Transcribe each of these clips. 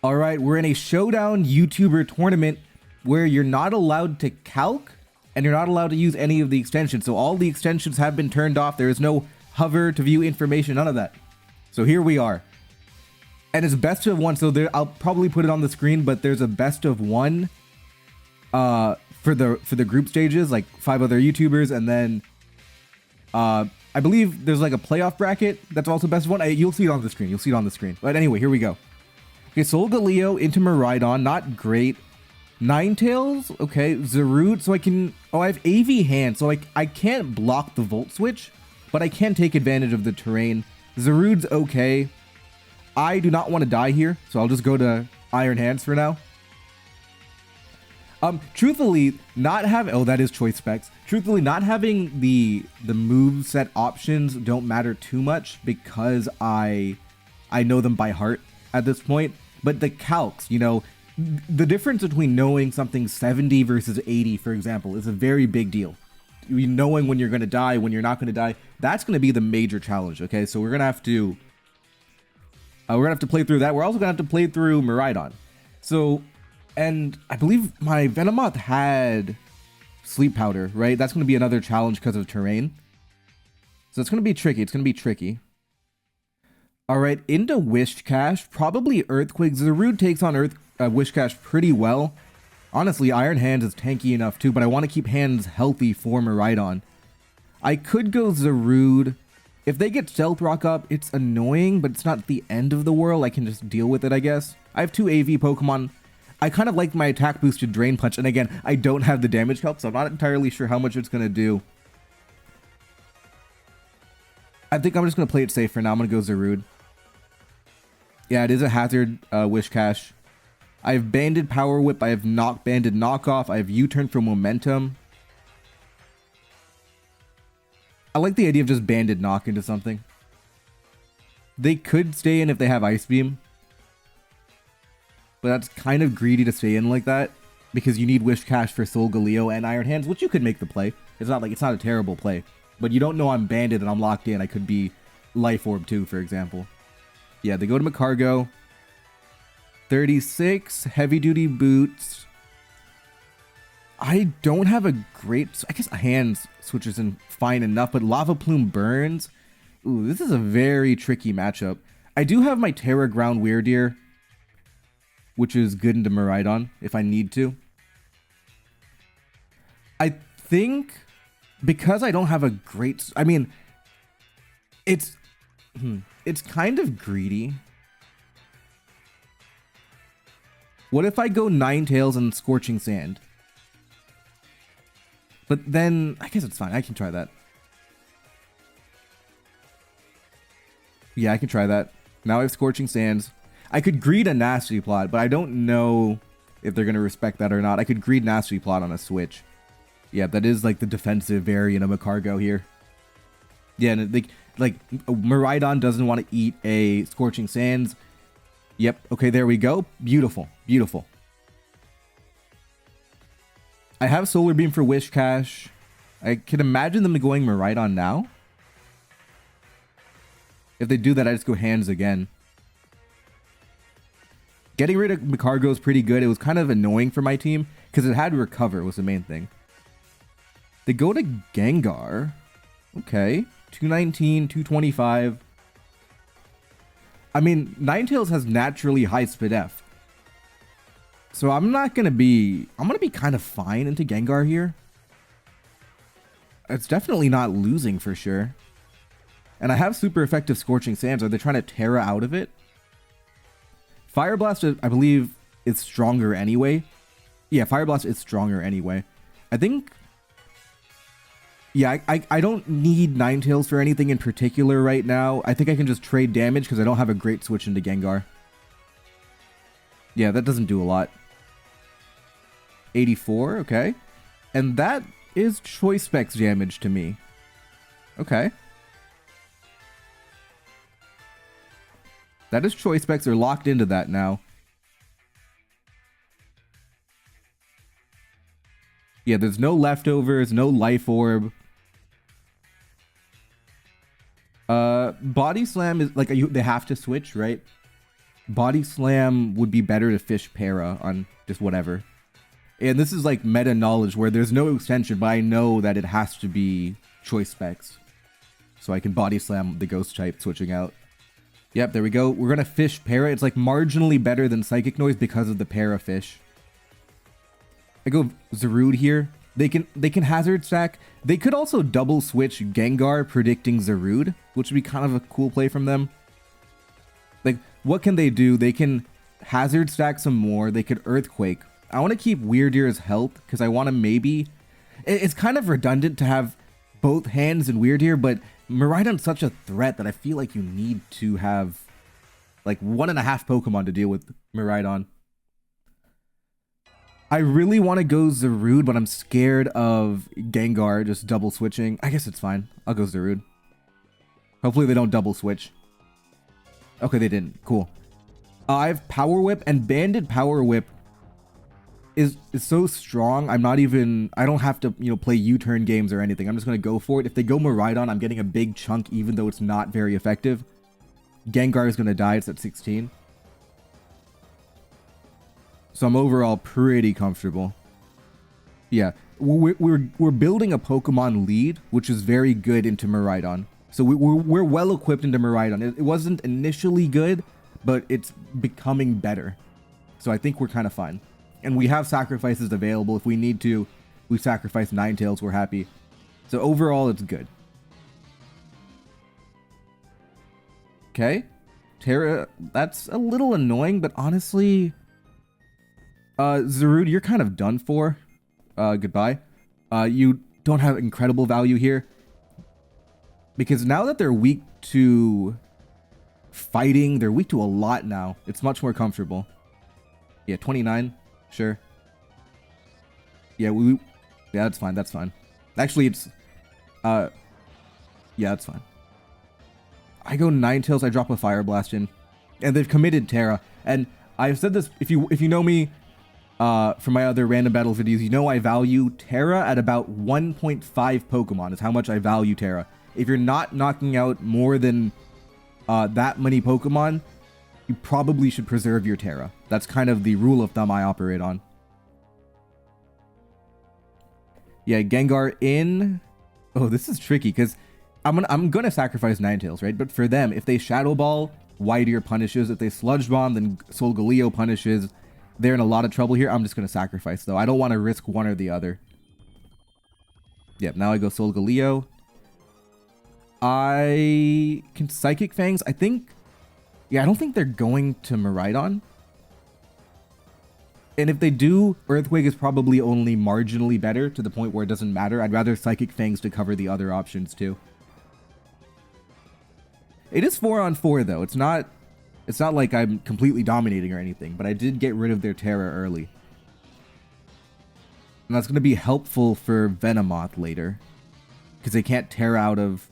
All right, we're in a showdown YouTuber tournament where you're not allowed to calc and you're not allowed to use any of the extensions. So all the extensions have been turned off. There is no hover to view information, none of that. So here we are. And it's best of one. So I'll probably put it on the screen, but there's a best of one for the group stages, like 5 other YouTubers, and then I believe there's like a playoff bracket that's also best of one. You'll see it on the screen. You'll see it on the screen. But anyway, here we go. Okay, Solgaleo into Miraidon, not great. Ninetales, okay. Zarude, so I can... Oh, I have AV Hand, so I can't block the Volt Switch, but I can take advantage of the terrain. Zarude's okay. I do not want to die here, so I'll just go to Iron Hands for now. Truthfully, not having... Oh, that is choice specs. Truthfully, not having the move set options don't matter too much because I know them by heart at this point. But the calcs, you know, the difference between knowing something 70 versus 80, for example, is a very big deal. Knowing when you're going to die, when you're not going to die, that's going to be the major challenge, okay? So we're going to have to... play through that. We're also going to have to play through Miraidon. So... And I believe my Venomoth had Sleep Powder, right? That's going to be another challenge because of terrain. So it's going to be tricky. It's going to be tricky. All right, into Wishcash. Probably Earthquake. Zarude takes on Wishcash pretty well. Honestly, Iron Hands is tanky enough too, but I want to keep hands healthy for Miraidon. I could go Zarude. If they get Stealth Rock up, it's annoying, but it's not the end of the world. I can just deal with it, I guess. I have 2 AV Pokemon. I kind of like my attack boosted Drain Punch, and again, I don't have the damage calc, so I'm not entirely sure how much it's going to do. I think I'm just going to play it safe for now. I'm going to go Zarude. Yeah, it is a hazard Wishcash. I have Banded Power Whip, I have Banded Knockoff, I have U-Turn for Momentum. I like the idea of just Banded Knock into something. They could stay in if they have Ice Beam. But that's kind of greedy to stay in like that, because you need Wishcash for Solgaleo and Iron Hands, which you could make the play. It's not a terrible play. But you don't know I'm banded and I'm locked in. I could be Life Orb too, for example. Yeah, they go to Macargo. 36, Heavy Duty Boots. I don't have a great... I guess Hands switches in fine enough, but Lava Plume burns. Ooh, this is a very tricky matchup. I do have my Terra Ground Weirdeer, which is good into Miraidon if I need to. I think because I don't have a great... I mean, it's kind of greedy. What if I go Ninetales and Scorching Sand? But then, I guess it's fine. I can try that. Yeah, I can try that. Now I have Scorching Sands. I could greed a Nasty Plot, but I don't know if they're going to respect that or not. I could greed Nasty Plot on a switch. Yeah, that is like the defensive variant of a cargo here. Yeah, and like Miraidon doesn't want to eat a Scorching Sands. Yep, okay, there we go. Beautiful, beautiful. I have Solar Beam for Wishcash. I can imagine them going Miraidon now. If they do that, I just go Hands again. Getting rid of Macargo is pretty good. It was kind of annoying for my team because it had Recover was the main thing. They go to Gengar. Okay. 219, 225. I mean, Ninetales has naturally high SpDef. So I'm going to be kind of fine into Gengar here. It's definitely not losing for sure. And I have super effective Scorching Sands. Are they trying to Terra out of it? Fire Blast, I believe, is stronger anyway. Yeah, Fire Blast is stronger anyway. I think... Yeah, I don't need Ninetales for anything in particular right now. I think I can just trade damage because I don't have a great switch into Gengar. Yeah, that doesn't do a lot. 84, okay. And that is Choice Specs damage to me. Okay. That is Choice Specs. They're locked into that now. Yeah, there's no leftovers, no Life Orb. Body Slam is like they have to switch, right? Body Slam would be better to fish para on just whatever. And this is like meta knowledge where there's no extension, but I know that it has to be choice specs. So I can Body Slam the Ghost type switching out. Yep, there we go. We're going to fish para. It's like marginally better than Psychic Noise because of the para fish. I go Zarude here. They can hazard stack. They could also double switch Gengar predicting Zarude, which would be kind of a cool play from them. Like, what can they do? They can hazard stack some more. They could Earthquake. I want to keep Weirdeer's health because I want to maybe... It's kind of redundant to have both hands and Weirdeer, but Miraidon's such a threat that I feel like you need to have like 1.5 Pokemon to deal with Miraidon. I really want to go Zarude, but I'm scared of Gengar just double switching. I guess it's fine. I'll go Zarude. Hopefully they don't double switch. Okay, they didn't. Cool. I have Power Whip, and Banded Power Whip is so strong. I don't have to, play U-turn games or anything. I'm just going to go for it. If they go Miraidon, I'm getting a big chunk, even though it's not very effective. Gengar is going to die. It's at 16. So I'm overall pretty comfortable. Yeah, we're building a Pokemon lead, which is very good into Miraidon. So we're well equipped into Miraidon. It wasn't initially good, but it's becoming better. So I think we're kind of fine. And we have sacrifices available. If we need to, we sacrifice Ninetales, we're happy. So overall, it's good. Okay. Terra, that's a little annoying, but honestly... Zarude, you're kind of done for. Goodbye. You don't have incredible value here. Because now that they're weak to fighting, they're weak to a lot now. It's much more comfortable. Yeah, 29. Sure. Yeah, yeah, that's fine. That's fine. Actually, it's... yeah, that's fine. I go Ninetales, I drop a Fire Blast in. And they've committed Terra. And I've said this, if you know me... from my other random battle videos, you know I value Terra at about 1.5 Pokemon is how much I value Terra. If you're not knocking out more than that many Pokemon, you probably should preserve your Terra. That's kind of the rule of thumb I operate on. Yeah, Gengar in... Oh, this is tricky because I'm gonna sacrifice Ninetales, right? But for them, if they Shadow Ball, Whiteear punishes. If they Sludge Bomb, then Solgaleo punishes. They're in a lot of trouble here. I'm just going to sacrifice, though. I don't want to risk one or the other. Yep, now I go Solgaleo. I can Psychic Fangs. I think... Yeah, I don't think they're going to Miraidon. And if they do, Earthquake is probably only marginally better to the point where it doesn't matter. I'd rather Psychic Fangs to cover the other options, too. It is 4-on-4, though. It's not like I'm completely dominating or anything, but I did get rid of their Terra early. And that's going to be helpful for Venomoth later. Because they can't tear out of...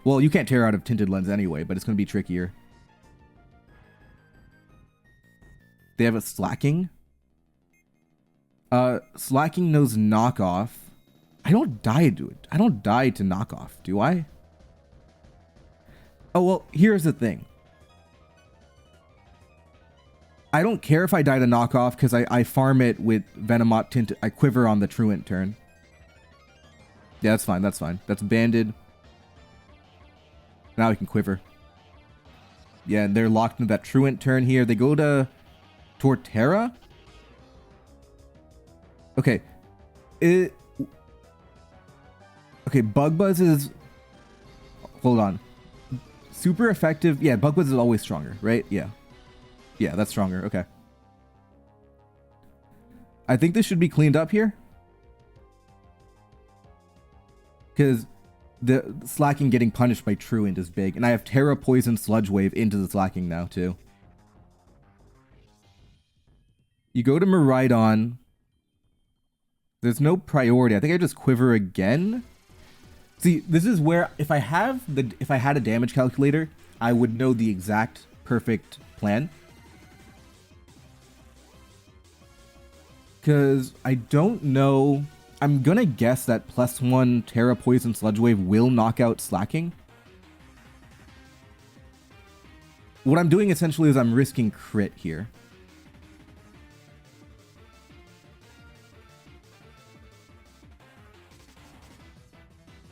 Well, you can't tear out of Tinted Lens anyway, but it's going to be trickier. They have a Slacking. Slacking knows Knockoff. I don't die to it. I don't die to Knockoff, do I? Oh, well, here's the thing. I don't care if I die to Knockoff because I farm it with Venomoth Tint. I Quiver on the Truant turn. Yeah, that's fine. That's fine. That's banded. Now I can Quiver. Yeah, and they're locked into that Truant turn here. They go to Torterra. Okay. Okay, Bug Buzz is... Hold on. Super effective. Yeah, Bug Buzz is always stronger, right? Yeah. Yeah, that's stronger. Okay. I think this should be cleaned up here. Because the Slacking getting punished by Truant is big. And I have Terra, Poison, Sludge Wave into the Slacking now, too. You go to Miraidon. There's no priority. I think I just Quiver again. See, this is where if I had a damage calculator, I would know the exact perfect plan. Because I don't know... I'm gonna guess that +1 Terra, Poison, Sludge Wave will knock out Slacking. What I'm doing essentially is I'm risking crit here.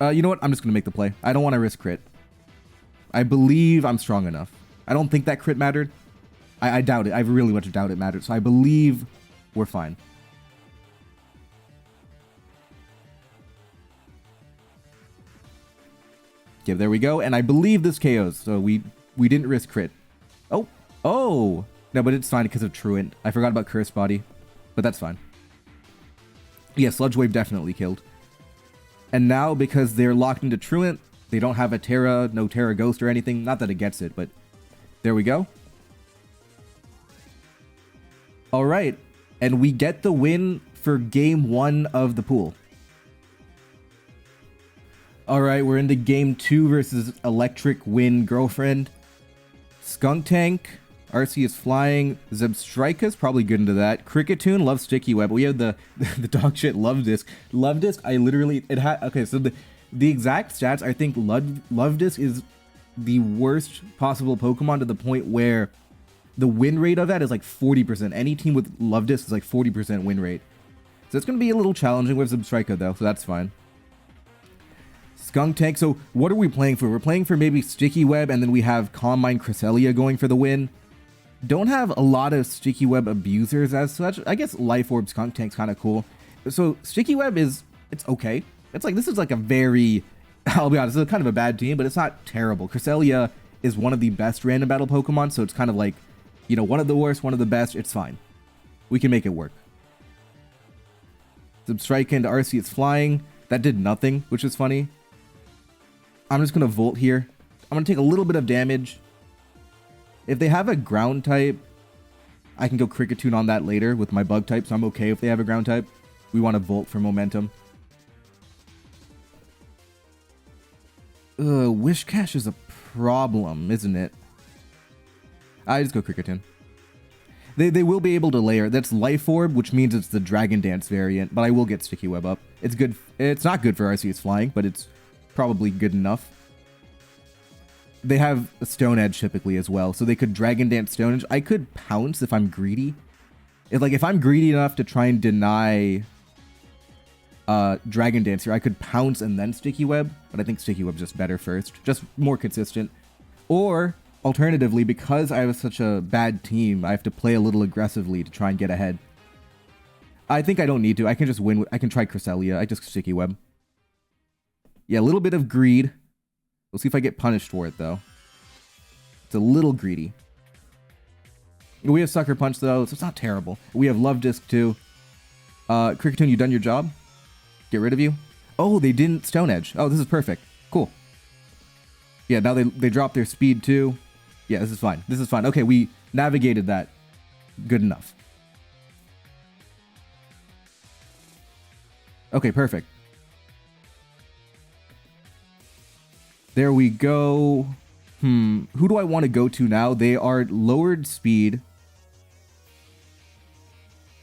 You know what? I'm just going to make the play. I don't want to risk crit. I believe I'm strong enough. I don't think that crit mattered. I doubt it. I really much doubt it mattered. So I believe we're fine. Okay, there we go. And I believe this KOs. So we didn't risk crit. Oh. Oh. No, but it's fine because of Truant. I forgot about Curse Body. But that's fine. Yeah, Sludge Wave definitely killed. And now, because they're locked into Truant, they don't have a Terra, no Terra Ghost or anything. Not that it gets it, but there we go. All right. And we get the win for game 1 of the pool. All right, we're into game 2 versus Electric Wind Girlfriend. Skunk Tank, RC is flying. Zebstrika's probably good into that. Cricketune loves Sticky Web. We have the dog shit Love Disc. Love Disc, I literally, it had, okay, so the exact stats, I think Love Disc is the worst possible Pokemon to the point where the win rate of that is like 40%. Any team with Love Disc is like 40% win rate. So it's going to be a little challenging with Zebstrika though, so that's fine. Skunk Tank, so what are we playing for? We're playing for maybe Sticky Web, and then we have Calm Mind Cresselia going for the win. Don't have a lot of Sticky Web abusers as such. I guess Life Orb Skunk Tank's kind of cool. So Sticky Web is, it's okay. It's like, this is like a very, I'll be honest, it's kind of a bad team, but it's not terrible. Cresselia is one of the best random battle Pokemon, so it's kind of like, you know, one of the worst, one of the best. It's fine. We can make it work. Zebstrika into RC, it's flying. That did nothing, which is funny. I'm just going to Volt here. I'm going to take a little bit of damage. If they have a ground type, I can go Cricketune on that later with my bug type, so I'm okay if they have a ground type. We want to Volt for momentum. Wishcash is a problem, isn't it? I just go Cricketune. They will be able to layer. That's Life Orb, which means it's the Dragon Dance variant, but I will get Sticky Web up. It's good. It's not good for RC's flying, but it's probably good enough. They have a Stone Edge typically as well, so they could Dragon Dance Stone Edge. I could Pounce if I'm greedy. If I'm greedy enough to try and deny Dragon Dance here, I could Pounce and then Sticky Web, but I think Sticky Web's just better first, just more consistent. Or alternatively, because I have such a bad team, I have to play a little aggressively to try and get ahead. I think I don't need to. I can just win. I can try Cresselia. I just Sticky Web. Yeah, a little bit of greed. We'll see if I get punished for it, though. It's a little greedy. We have Sucker Punch, though, so it's not terrible. We have Love Disc, too. Cricketune, you done your job? Get rid of you? Oh, they didn't Stone Edge. Oh, this is perfect. Cool. Yeah, now they drop their speed, too. Yeah, this is fine. This is fine. Okay, we navigated that. Good enough. Okay, perfect. There we go. Who do I want to go to now? They are lowered speed.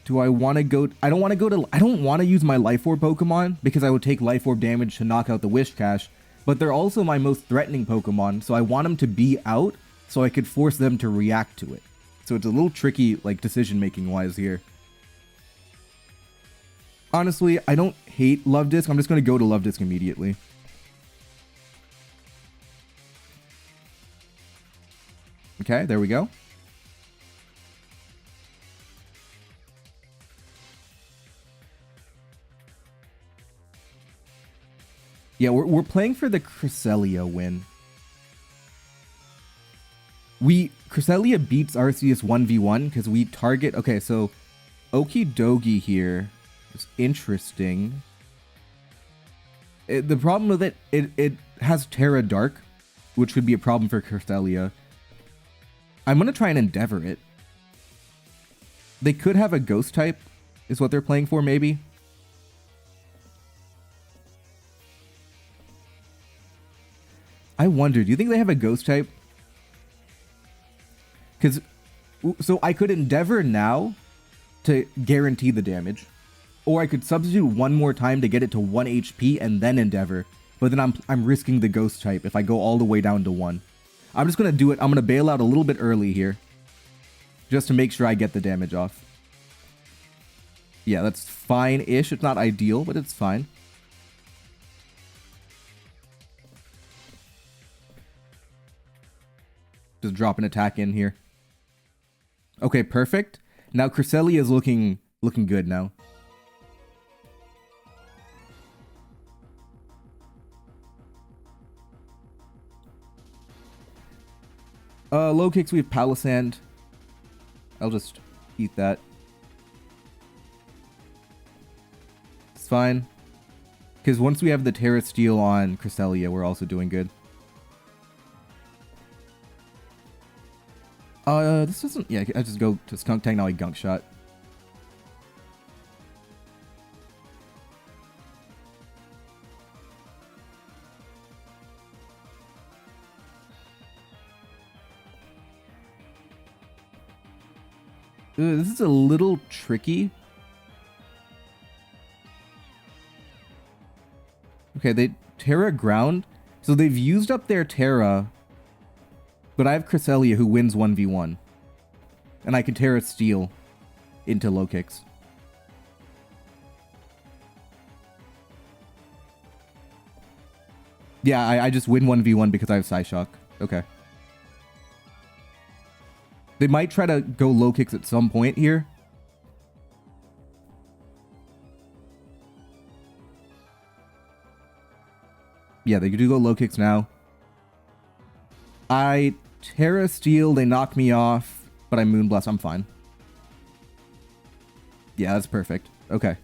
Do I want to go? I don't want to go to. I don't want to use my Life Orb Pokemon because I would take Life Orb damage to knock out the Wishcash. But they're also my most threatening Pokemon, so I want them to be out so I could force them to react to it. So it's a little tricky, like, decision-making wise here. Honestly, I don't hate Love Disc. I'm just going to go to Love Disc immediately. Okay, there we go. Yeah, we're playing for the Cresselia win. Cresselia beats Arceus 1v1 because we target... Okay, so Okie Dokie here is interesting. The problem with it has Terra Dark, which could be a problem for Cresselia. I'm going to try and Endeavor it. They could have a Ghost type, is what they're playing for, maybe. I wonder, do you think they have a Ghost type? Because, so I could Endeavor now to guarantee the damage. Or I could substitute one more time to get it to 1 HP and then Endeavor. But then I'm risking the Ghost type if I go all the way down to 1. I'm just going to do it. I'm going to bail out a little bit early here. Just to make sure I get the damage off. Yeah, that's fine-ish. It's not ideal, but it's fine. Just drop an attack in here. Okay, perfect. Now Cresselia is looking good now. Low kicks, we have Palisand. I'll just eat that. It's fine. Because once we have the Terra Steel on Cresselia, we're also doing good. This doesn't... Yeah, I just go to Skunk Tank, now I Gunk Shot. This is a little tricky. Okay, they Terra Ground. So they've used up their Terra. But I have Cresselia who wins 1v1. And I can Terra Steel into low kicks. Yeah, I just win 1v1 because I have Psyshock. Okay. They might try to go low kicks at some point here. Yeah, they do go low kicks now. I Terra Steel, they knock me off, but I Moonblast, I'm fine. Yeah, that's perfect. Okay.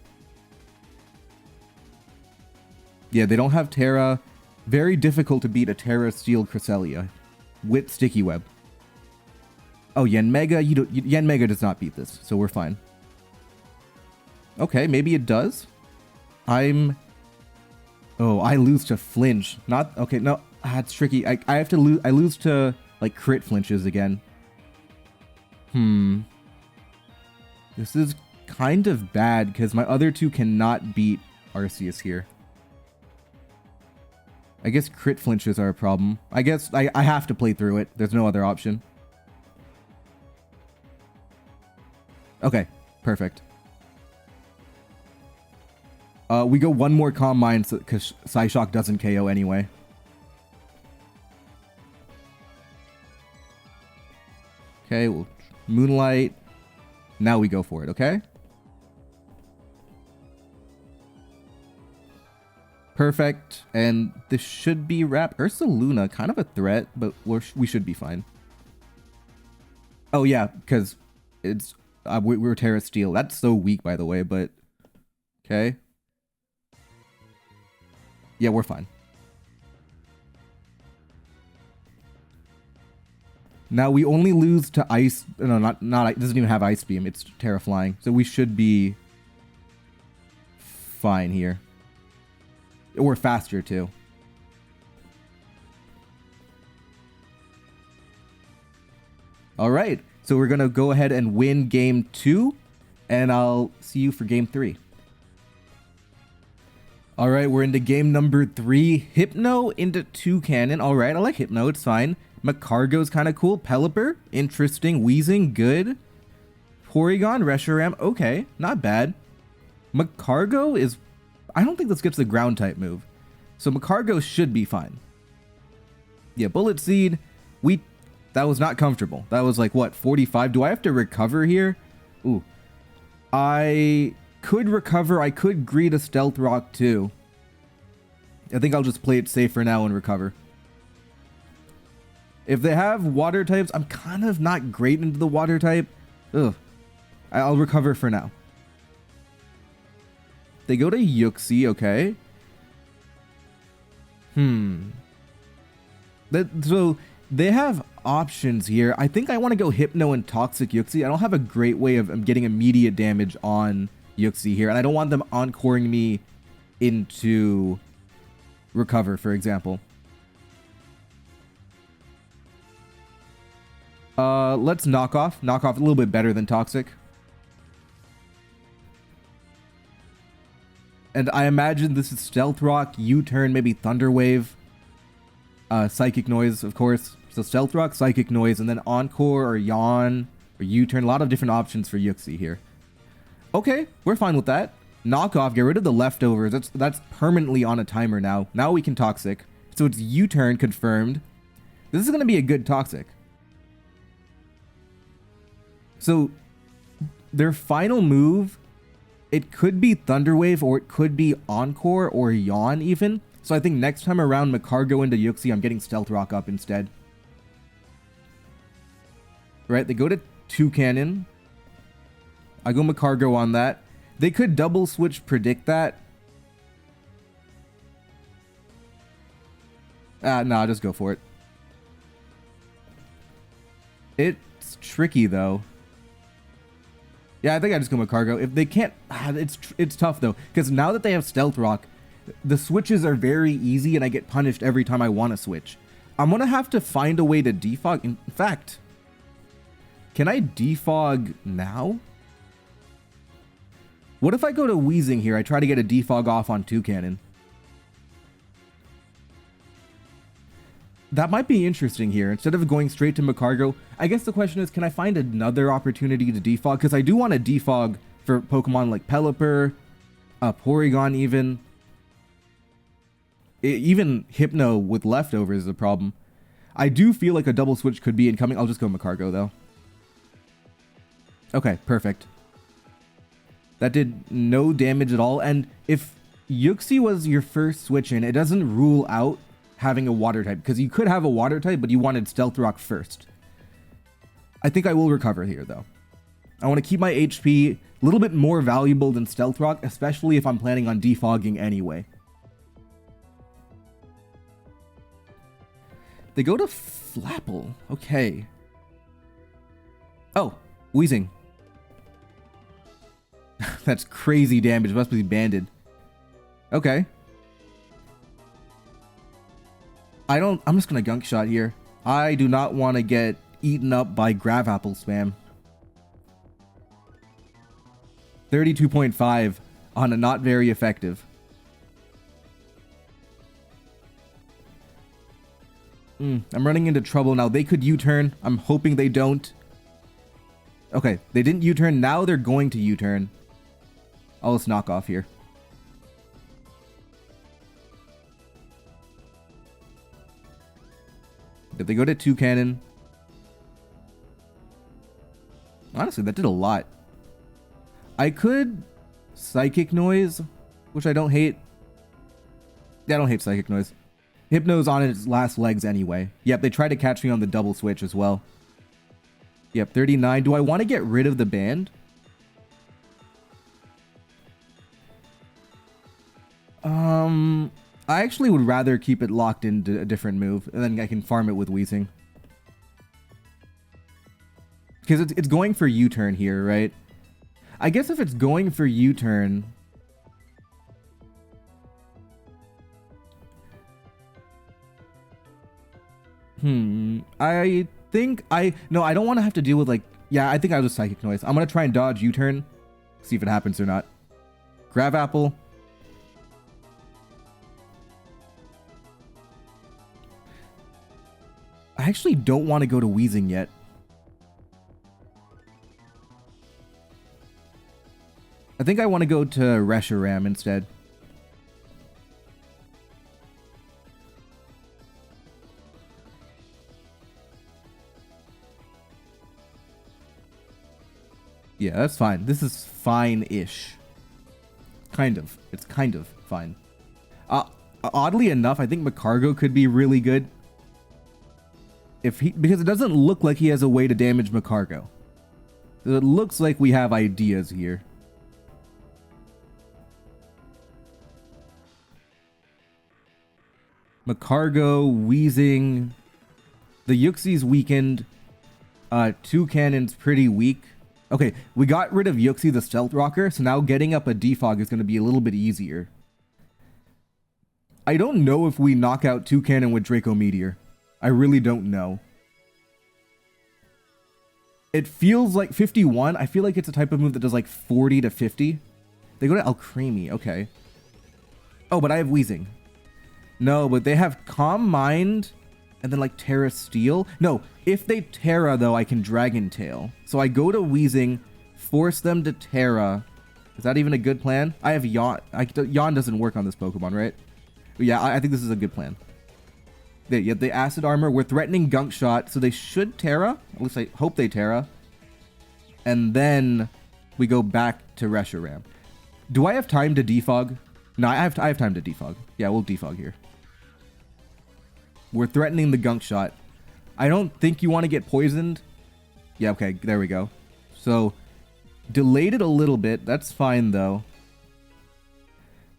Yeah, they don't have Terra. Very difficult to beat a Terra Steel Cresselia with Sticky Web. Oh, Yanmega, Yanmega does not beat this, so we're fine. Okay, maybe it does. Oh, I lose to Flinch. Not... Okay, no, it's tricky. I have to lose... I lose to, like, crit flinches again. This is kind of bad, because my other two cannot beat Arceus here. I guess crit flinches are a problem. I guess I have to play through it. There's no other option. Okay, perfect. We go one more Calm Mind because Psyshock doesn't KO anyway. Okay, well, Moonlight. Now we go for it, okay? Perfect. And this should be wrap. Ursaluna, kind of a threat, but we should be fine. Oh, yeah, because it's... we're Terra Steel. That's so weak, by the way, but... Okay. Yeah, we're fine. Now we only lose to Ice... No, not it doesn't even have Ice Beam. It's Terra Flying. So we should be... fine here. Or faster, too. Alright. So we're going to go ahead and win game 2. And I'll see you for game 3. Alright, we're into game number 3. Hypno into Toucannon. Alright, I like Hypno. It's fine. Macargo's kind of cool. Pelipper, interesting. Wheezing, good. Porygon, Reshiram, okay. Not bad. Macargo is... I don't think this gets the ground type move. So Macargo should be fine. Yeah, Bullet Seed. That was not comfortable. That was like, what, 45? Do I have to recover here? Ooh. I could recover. I could greet a Stealth Rock too. I think I'll just play it safe for now and recover. If they have water types, I'm kind of not great into the water type. Ugh. I'll recover for now. They go to Yuxi, okay. So they have options here. I think I want to go Hypno and Toxic Yuxi. I don't have a great way of getting immediate damage on Yuxi here, and I don't want them encoring me into recover, for example. Let's knock off. Knock off a little bit better than Toxic. And I imagine this is Stealth Rock, U-turn, maybe Thunder Wave. Psychic Noise, of course. So Stealth Rock, Psychic Noise, and then Encore or Yawn or U-Turn. A lot of different options for Yuxi here. Okay, we're fine with that. Knockoff, get rid of the leftovers. That's permanently on a timer now. Now we can Toxic. So it's U-Turn confirmed. This is going to be a good Toxic. So their final move, it could be Thunder Wave or it could be Encore or Yawn even. So I think next time around Macargo into Yuxi, I'm getting Stealth Rock up instead. Right, they go to Toucanon. I go Macargo on that. They could double switch predict that. Nah, just go for it. It's tricky though. Yeah, I think I just go Macargo. If they can't, it's tough though, because now that they have Stealth Rock, the switches are very easy and I get punished every time I want to switch. I'm gonna have to find a way to defog. In fact, can I defog now? What if I go to Wheezing here? I try to get a defog off on Toucanon. That might be interesting here. Instead of going straight to Macargo, I guess the question is, can I find another opportunity to defog? Because I do want to defog for Pokemon like Pelipper, Porygon even. Even Hypno with leftovers is a problem. I do feel like a double switch could be incoming. I'll just go Macargo though. Okay, perfect. That did no damage at all. And if Yuxi was your first switch in, it doesn't rule out having a water type, because you could have a water type, but you wanted Stealth Rock first. I think I will recover here though. I want to keep my HP a little bit more valuable than Stealth Rock, especially if I'm planning on defogging anyway. They go to Flapple. Okay. Oh, Wheezing. That's crazy damage. It must be banded. Okay. I'm just gonna Gunk Shot here. I do not want to get eaten up by Gravapple spam. 32.5 on a not very effective. I'm running into trouble now. They could U-turn. I'm hoping they don't. Okay, they didn't U-turn. Now they're going to U-turn. I'll just knock off here. If they go to Toucanon. Honestly, that did a lot. I could Psychic Noise, which I don't hate. Yeah, I don't hate Psychic Noise. Hypno's on its last legs anyway. Yep, they tried to catch me on the double switch as well. Yep, 39. Do I want to get rid of the band? I actually would rather keep it locked into a different move, and then I can farm it with Wheezing. Because it's going for U-turn here, right? I guess if it's going for U-turn... I think no, I don't want to have to deal with like... Yeah, I think I'll just Psychic Noise. I'm going to try and dodge U-turn. See if it happens or not. Gravapple. I actually don't want to go to Wheezing yet. I think I want to go to Reshiram instead. Yeah, that's fine. This is fine-ish. Kind of. It's kind of fine. Oddly enough, I think Macargo could be really good. Because it doesn't look like he has a way to damage Macargo. It looks like we have ideas here. Macargo, Wheezing. The Yuxi's weakened. Toucanon's pretty weak. Okay, we got rid of Yuxi, the Stealth Rocker, so now getting up a defog is going to be a little bit easier. I don't know if we knock out Toucanon with Draco Meteor. I really don't know. It feels like 51. I feel like it's a type of move that does like 40 to 50. They go to Alcremie. Okay. Oh, but I have Wheezing. No, but they have Calm Mind and then like Terra Steel. No, if they Terra though, I can Dragon Tail. So I go to Weezing, force them to Terra. Is that even a good plan? I have Yawn. Yawn doesn't work on this Pokemon, right? But yeah, I think this is a good plan. They get the Acid Armor. We're threatening Gunk Shot, so they should Terra. At least I hope they Terra. And then we go back to Reshiram. Do I have time to defog? No, I have time to defog. Yeah, we'll defog here. We're threatening the Gunk Shot. I don't think you want to get poisoned. Yeah, okay, there we go. So, delayed it a little bit. That's fine, though.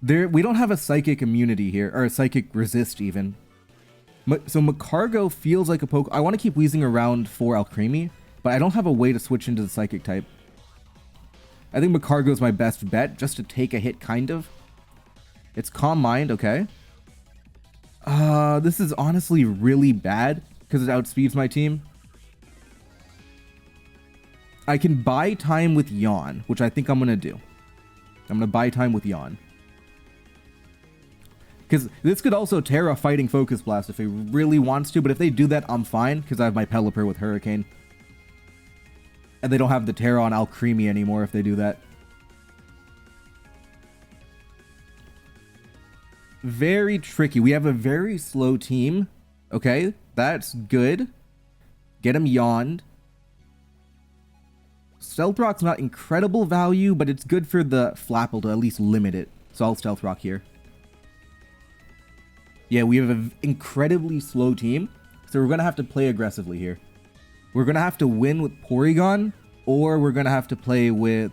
We don't have a Psychic immunity here, or a Psychic resist, even. So, Macargo feels like a poke. I want to keep Weezing around for Alcremie, but I don't have a way to switch into the Psychic type. I think Macargo is my best bet, just to take a hit, kind of. It's Calm Mind, okay. This is honestly really bad because it outspeeds my team. I can buy time with Yawn, which I think I'm going to do. I'm going to buy time with Yawn. Because this could also Terra Fighting Focus Blast if it really wants to, but if they do that, I'm fine because I have my Pelipper with Hurricane. And they don't have the Terra on Alcremie anymore if they do that. Very tricky. We have a very slow team. Okay, that's good. Get him Yawned. Stealth Rock's not incredible value, but it's good for the Flapple to at least limit it. So I'll Stealth Rock here. Yeah, we have an incredibly slow team, so we're going to have to play aggressively here. We're going to have to win with Porygon, or we're going to have to play with...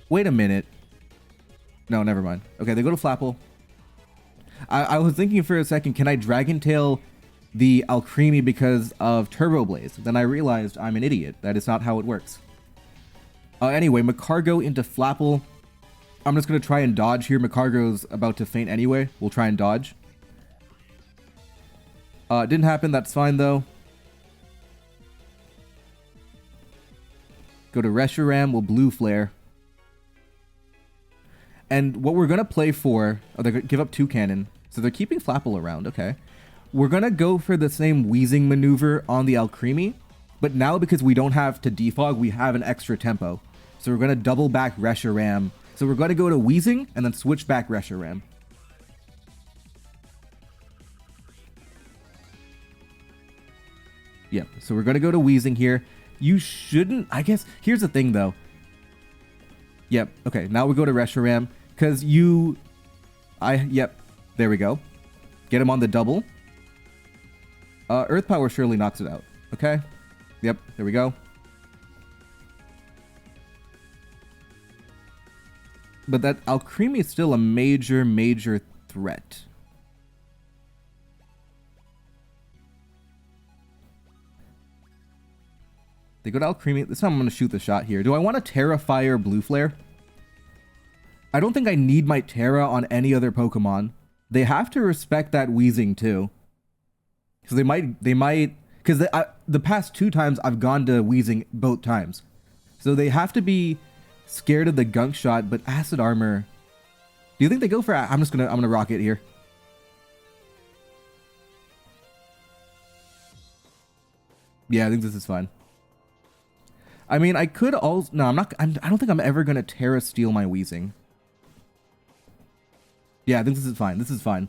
Wait a minute. No, never mind. Okay, they go to Flapple. I was thinking for a second, can I Dragon Tail the Alcremie because of Turbo Blaze? Then I realized I'm an idiot. That is not how it works. Anyway, Macargo into Flapple. I'm just going to try and dodge here. Macargo's about to faint anyway. We'll try and dodge. Didn't happen. That's fine, though. Go to Reshiram. We'll Blue Flare. And what we're going to play for... Oh, they're going to give up 2 cannon. So they're keeping Flapple around. Okay. We're going to go for the same Weezing maneuver on the Alcremie. But now because we don't have to defog, we have an extra tempo. So we're going to double back Reshiram. So we're going to go to Weezing and then switch back Reshiram. Yep. So we're going to go to Weezing here. You shouldn't... I guess... Here's the thing, though. Yep. Okay. Now we go to Reshiram. Because you... Yep. There we go. Get him on the double. Earth Power surely knocks it out. Okay. Yep. There we go. But that Alcremie is still a major, major threat. They go to Alcremie. This time I'm going to shoot the shot here. Do I want to Terra Fire Blue Flare? I don't think I need my Terra on any other Pokemon. They have to respect that Weezing too. So they might, because the past 2 times I've gone to Weezing both times. So they have to be scared of the Gunk Shot, but Acid Armor. Do you think they go for... I'm gonna rock it here. Yeah, I think this is fine. I mean, I could also... No, I'm not... I don't think I'm ever gonna Terra Steel my Weezing. Yeah, I think this is fine. This is fine.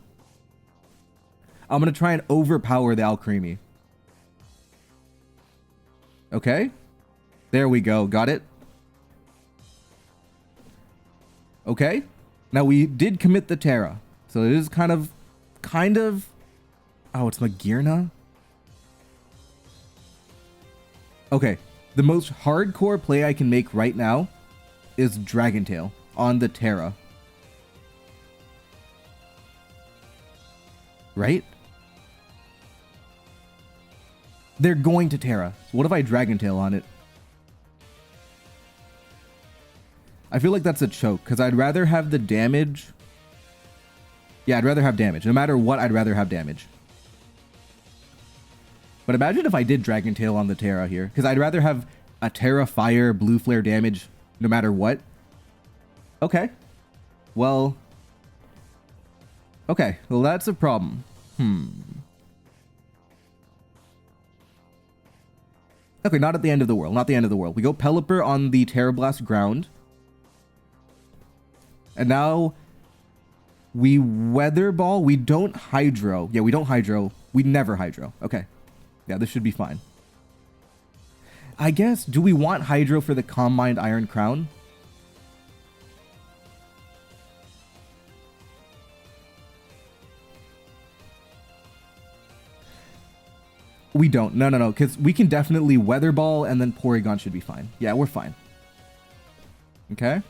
I'm gonna try and overpower the Alcremie. Okay. There we go. Got it. Okay. Now we did commit the Terra. So it is kind of... Oh, it's Magearna? Okay. The most hardcore play I can make right now is Dragon Tail on the Terra. Right? They're going to Terra. So what if I Dragon Tail on it? I feel like that's a choke, because I'd rather have the damage. Yeah, I'd rather have damage. No matter what, I'd rather have damage. But imagine if I did Dragon Tail on the Terra here, because I'd rather have a Terra Fire Blue Flare damage no matter what. Okay. Well, Okay, well that's a problem. Okay, not at the end of the world. Not the end of the world. We go Pelipper on the Terror Blast ground. And now we Weather Ball. We don't Hydro. Yeah, we don't Hydro. We never Hydro. Okay. Yeah, this should be fine. I guess, do we want Hydro for the Calm Mind Iron Crown? We don't. No, because we can definitely Weather Ball and then Porygon should be fine. Yeah, we're fine. Okay.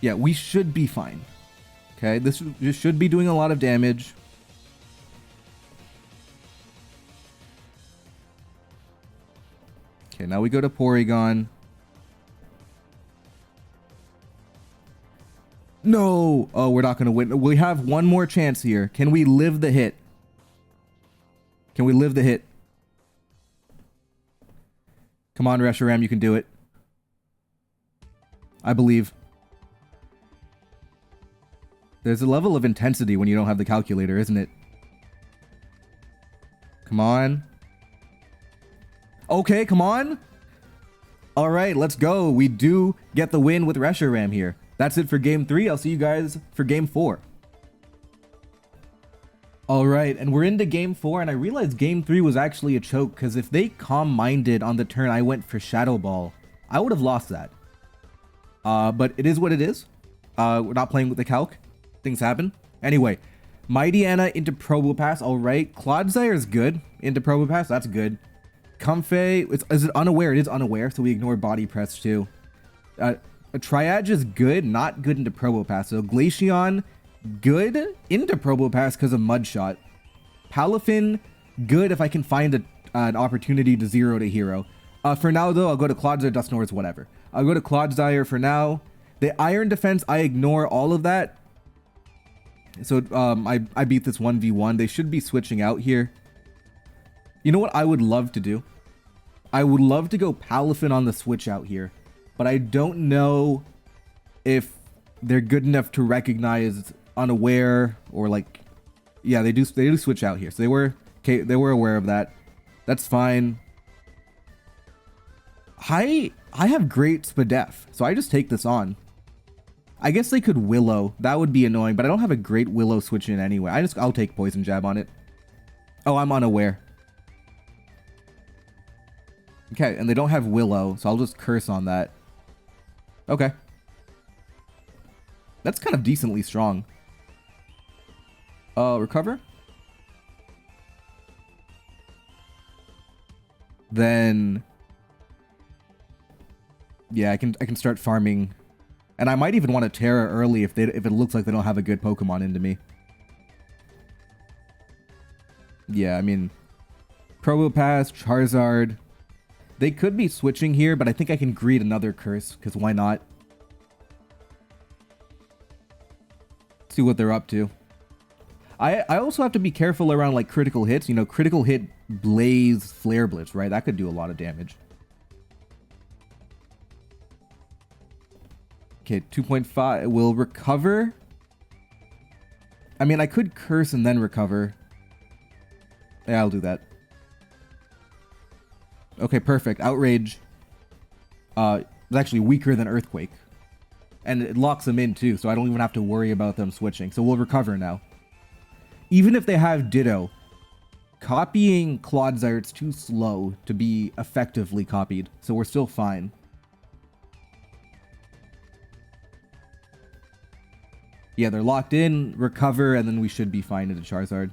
Yeah, we should be fine. Okay, this should be doing a lot of damage. Okay, now we go to Porygon. No! Oh, we're not going to win. We have one more chance here. Can we live the hit? Can we live the hit? Come on, Reshiram, you can do it. I believe. There's a level of intensity when you don't have the calculator, isn't it? Come on. Okay, come on. All right, let's go. We do get the win with Reshiram here. That's it for game 3. I'll see you guys for game 4. All right, and we're into game 4, and I realized game 3 was actually a choke, because if they calm-minded on the turn I went for Shadow Ball, I would have lost that. But it is what it is. We're not playing with the calc. Things happen. Anyway, Mighty Anna into Probopass. All right, Clodsire is good. Into Probopass, that's good. Comfey, is it unaware? It is unaware, so we ignore Body Press too. A Triage is good, not good into Probopass. So Glaceon, good into Probopass because of Mud Shot. Palafin, good if I can find an opportunity to zero to hero. For now though, I'll go to Clodsire, Dusknoirs, whatever. I'll go to Clodsire for now. The Iron Defense, I ignore all of that. So I beat this 1v1. They should be switching out here. You know what I would love to do? I would love to go Palafin on the switch out here. But I don't know if they're good enough to recognize unaware or like, yeah, they do switch out here. So they were aware of that. That's fine. I have great Spadef, so I just take this on. I guess they could Willow. That would be annoying, but I don't have a great Willow switch in anyway. I'll take Poison Jab on it. Oh, I'm unaware. Okay, and they don't have Willow, so I'll just curse on that. Okay. That's kind of decently strong. Recover? Then yeah, I can start farming. And I might even want to Terra early if it looks like they don't have a good Pokemon into me. Yeah, I mean Probopass, Charizard. They could be switching here, but I think I can greet another curse, because why not? See what they're up to. I also have to be careful around like critical hits. You know, critical hit Blaze, Flare Blitz, right? That could do a lot of damage. Okay, 2.5 will recover. I mean, I could curse and then recover. Yeah, I'll do that. Okay, perfect. Outrage is actually weaker than Earthquake. And it locks them in too, so I don't even have to worry about them switching. So we'll recover now. Even if they have Ditto, copying Clodsire, it's too slow to be effectively copied. So we're still fine. Yeah, they're locked in, recover, and then we should be fine into Charizard.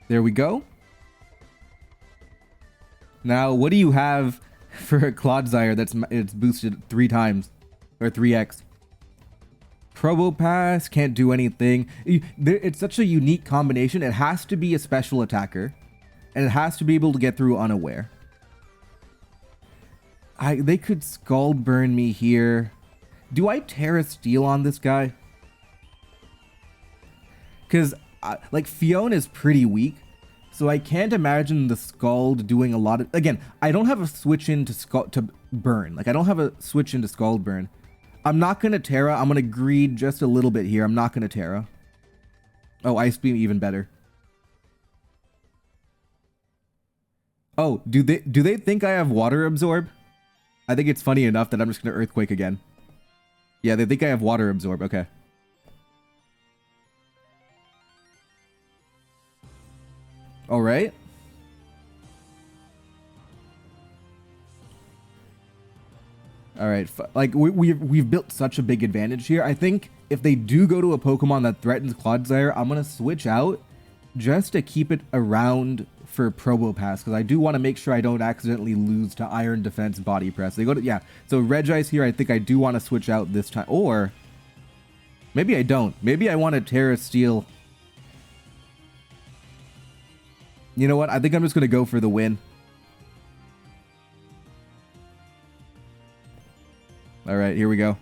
There we go. Now, what do you have for a Clodsire it's boosted 3 times or 3x? Probopass can't do anything. It's such a unique combination. It has to be a special attacker, and it has to be able to get through unaware. They could Scald Burn me here. Do I Terra Steel on this guy? Because like Fiona is pretty weak, so I can't imagine the Scald doing a lot of. Again, I don't have a switch into to burn. Like I don't have a switch into Scald burn. I'm not gonna Terra. I'm gonna greed just a little bit here. I'm not gonna Terra. Oh, Ice Beam even better. Oh, do they think I have Water Absorb? I think it's funny enough that I'm just gonna Earthquake again. Yeah, they think I have Water Absorb. Okay. All right. All right. Like we've built such a big advantage here. I think if they do go to a Pokemon that threatens Clodsire, I'm gonna switch out just to keep it around for Probopass, because I do want to make sure I don't accidentally lose to Iron Defense Body Press. They go to, yeah, so Regice here, I think I do want to switch out this time, or maybe I don't. Maybe I want to Terra Steel. You know what? I think I'm just going to go for the win. All right, here we go.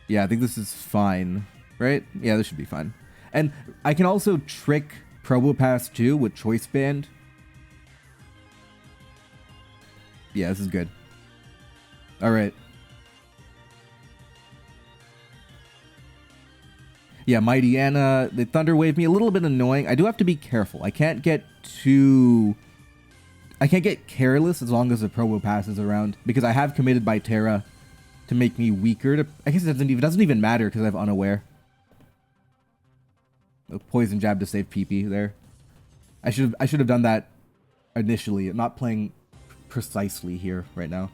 Yeah, I think this is fine. Right? Yeah, this should be fine. And I can also trick Probopass too with Choice Band. Yeah, this is good. Alright. Yeah, Mighty Anna, they Thunder Wave me, a little bit annoying. I do have to be careful. I can't get careless as long as the Probopass is around, because I have committed by Terra to make me weaker. I guess it doesn't even matter because I have Unaware. Poison Jab to save PP there. I should have done that initially. I'm not playing precisely here right now.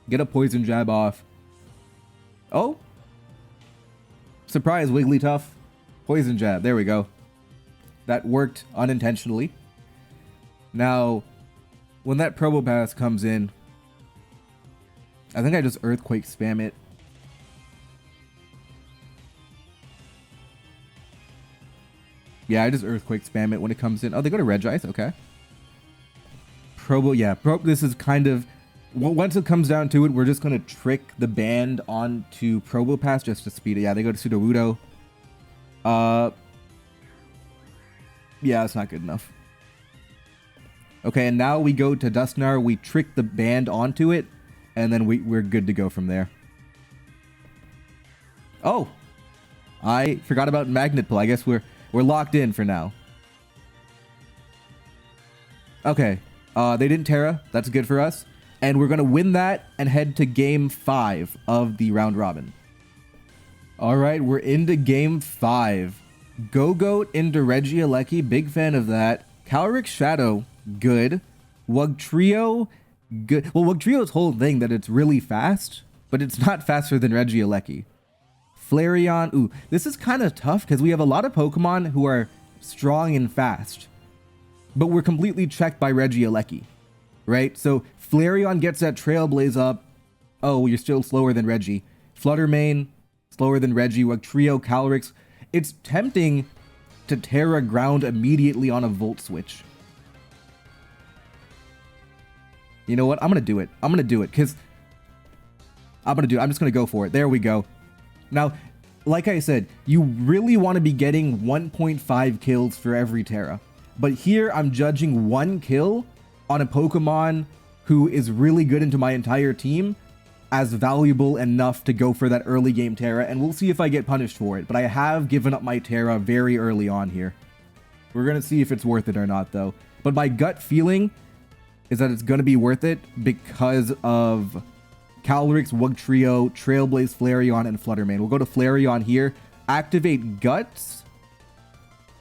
Get a Poison Jab off. Oh! Surprise, Wigglytuff. Poison Jab. There we go. That worked unintentionally. Now, when that Probopass comes in, I think I just Earthquake spam it. Yeah, I just Earthquake spam it when it comes in. Oh, they go to Regice. Okay. Yeah. This is kind of... Once it comes down to it, we're just going to trick the band onto Probopass just to speed it. Yeah, they go to Sudowoodo. Yeah, that's not good enough. Okay, and now we go to Dusknar. We trick the band onto it, and then we're good to go from there. Oh! I forgot about Magnet Pull. I guess we're locked in for now. Okay. They didn't Terra. That's good for us. And we're going to win that and head to Game 5 of the round robin. Alright, we're into Game 5. Go-Goat into Regieleki. Big fan of that. Calric Shadow. Good. Wugtrio. Good. Well, Wugtrio's whole thing that it's really fast, but it's not faster than Regieleki. Flareon. Ooh, this is kind of tough because we have a lot of Pokemon who are strong and fast, but we're completely checked by Regieleki, right? So Flareon gets that Trailblaze up. Oh, you're still slower than Reggie. Fluttermane, slower than Reggie. Wugtrio, Calyrex. It's tempting to Terra Ground immediately on a Volt Switch. You know what? I'm going to do it. I'm going to do it because I'm just going to go for it. There we go. Now, like I said, you really want to be getting 1.5 kills for every Terra. But here, I'm judging 1 kill on a Pokemon who is really good into my entire team as valuable enough to go for that early game Terra, and we'll see if I get punished for it. But I have given up my Terra very early on here. We're going to see if it's worth it or not, though. But my gut feeling is that it's going to be worth it because of Calyrex, Wugtrio, Trailblaze, Flareon, and Fluttermane. We'll go to Flareon here. Activate Guts.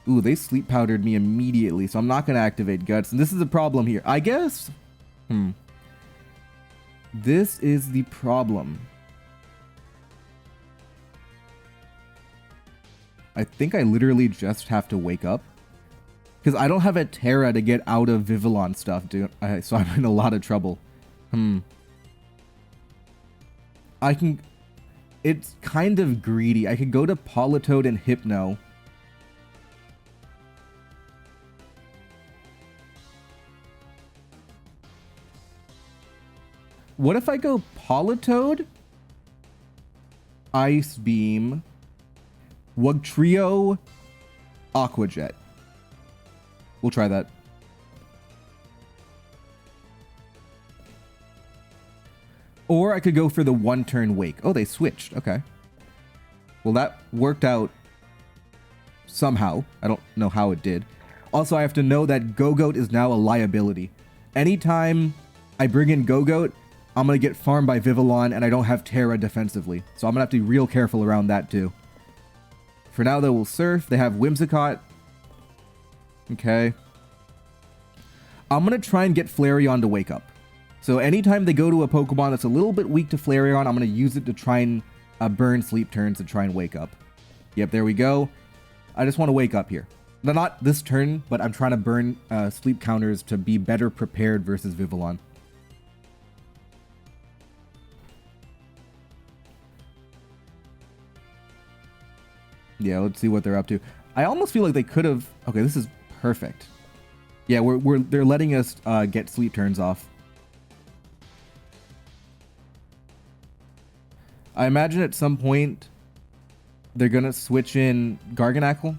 Ooh, they sleep powdered me immediately, so I'm not going to activate Guts. And this is the problem here, I guess. This is the problem. I think I literally just have to wake up. Because I don't have a Terra to get out of Vivillon stuff, dude. So I'm in a lot of trouble. I can... It's kind of greedy. I could go to Politoed and Hypno. What if I go Politoed Ice Beam, Wugtrio, Aqua Jet. We'll try that. Or I could go for the one-turn Wake. Oh, they switched. Okay. Well, that worked out somehow. I don't know how it did. Also, I have to know that Go-Goat is now a liability. Anytime I bring in Go-Goat, I'm going to get farmed by Vivillon, and I don't have Terra defensively. So I'm going to have to be real careful around that, too. For now, they will Surf. They have Whimsicott. Okay. I'm going to try and get Flareon to wake up. So anytime they go to a Pokemon that's a little bit weak to Flareon, I'm going to use it to try and burn sleep turns to try and wake up. Yep, there we go. I just want to wake up here. Not this turn, but I'm trying to burn sleep counters to be better prepared versus Vivillon. Yeah, let's see what they're up to. I almost feel like they could have... Okay, this is perfect. Yeah, they're letting us get sleep turns off. I imagine at some point they're gonna switch in Garganacl.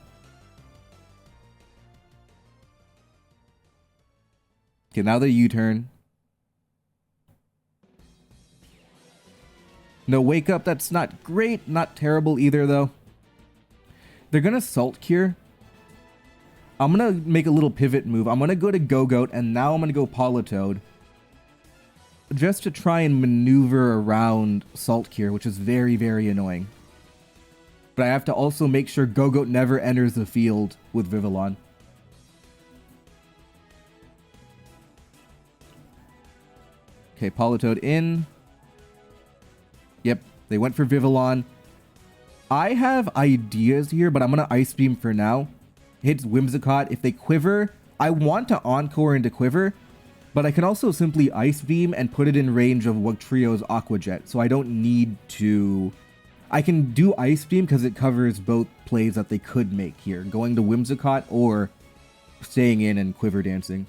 Okay, now the U-turn. No wake up. That's not great. Not terrible either, though. They're gonna Salt Cure. I'm gonna make a little pivot move. I'm gonna go to Go-Goat, and now I'm gonna go Politoed. Just to try and maneuver around Salt Cure, which is very, very annoying. But I have to also make sure Go-Goat never enters the field with Vivillon. Okay, Politoed in. Yep, they went for Vivillon. I have ideas here, but I'm going to Ice Beam for now. Hits Whimsicott. If they Quiver, I want to Encore into Quiver, but I can also simply Ice Beam and put it in range of Wugtrio's Aqua Jet, so I don't need to... I can do Ice Beam because it covers both plays that they could make here, going to Whimsicott or staying in and Quiver Dancing.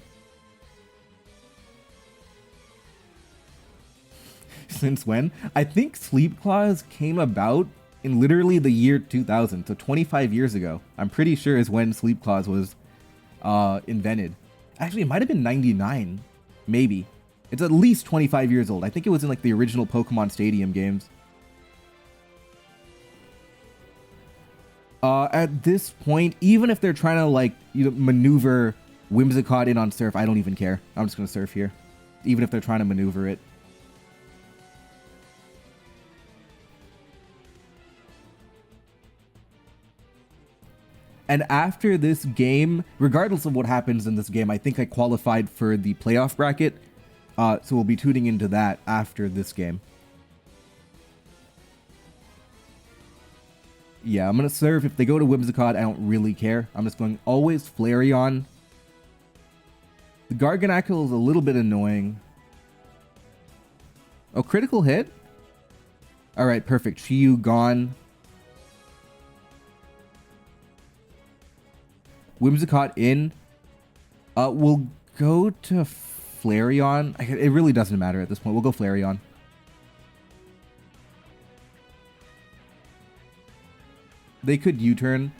Since when? I think Sleep Claws came about in literally the year 2000, so 25 years ago. I'm pretty sure is when Sleep Claws was invented. Actually, it might have been 99, maybe. It's at least 25 years old. I think it was in like the original Pokemon Stadium games. At this point, even if they're trying to like maneuver Whimsicott in on Surf, I don't even care. I'm just gonna Surf here, even if they're trying to maneuver it. And after this game, regardless of what happens in this game, I think I qualified for the playoff bracket. So we'll be tuning into that after this game. Yeah, I'm going to Surf. If they go to Whimsicott, I don't really care. I'm just going always Flareon. The Garganacl is a little bit annoying. Oh, critical hit? Alright, perfect. Chiyu gone. Whimsicott in. We'll go to Flareon. It really doesn't matter at this point. We'll go Flareon. They could U-turn.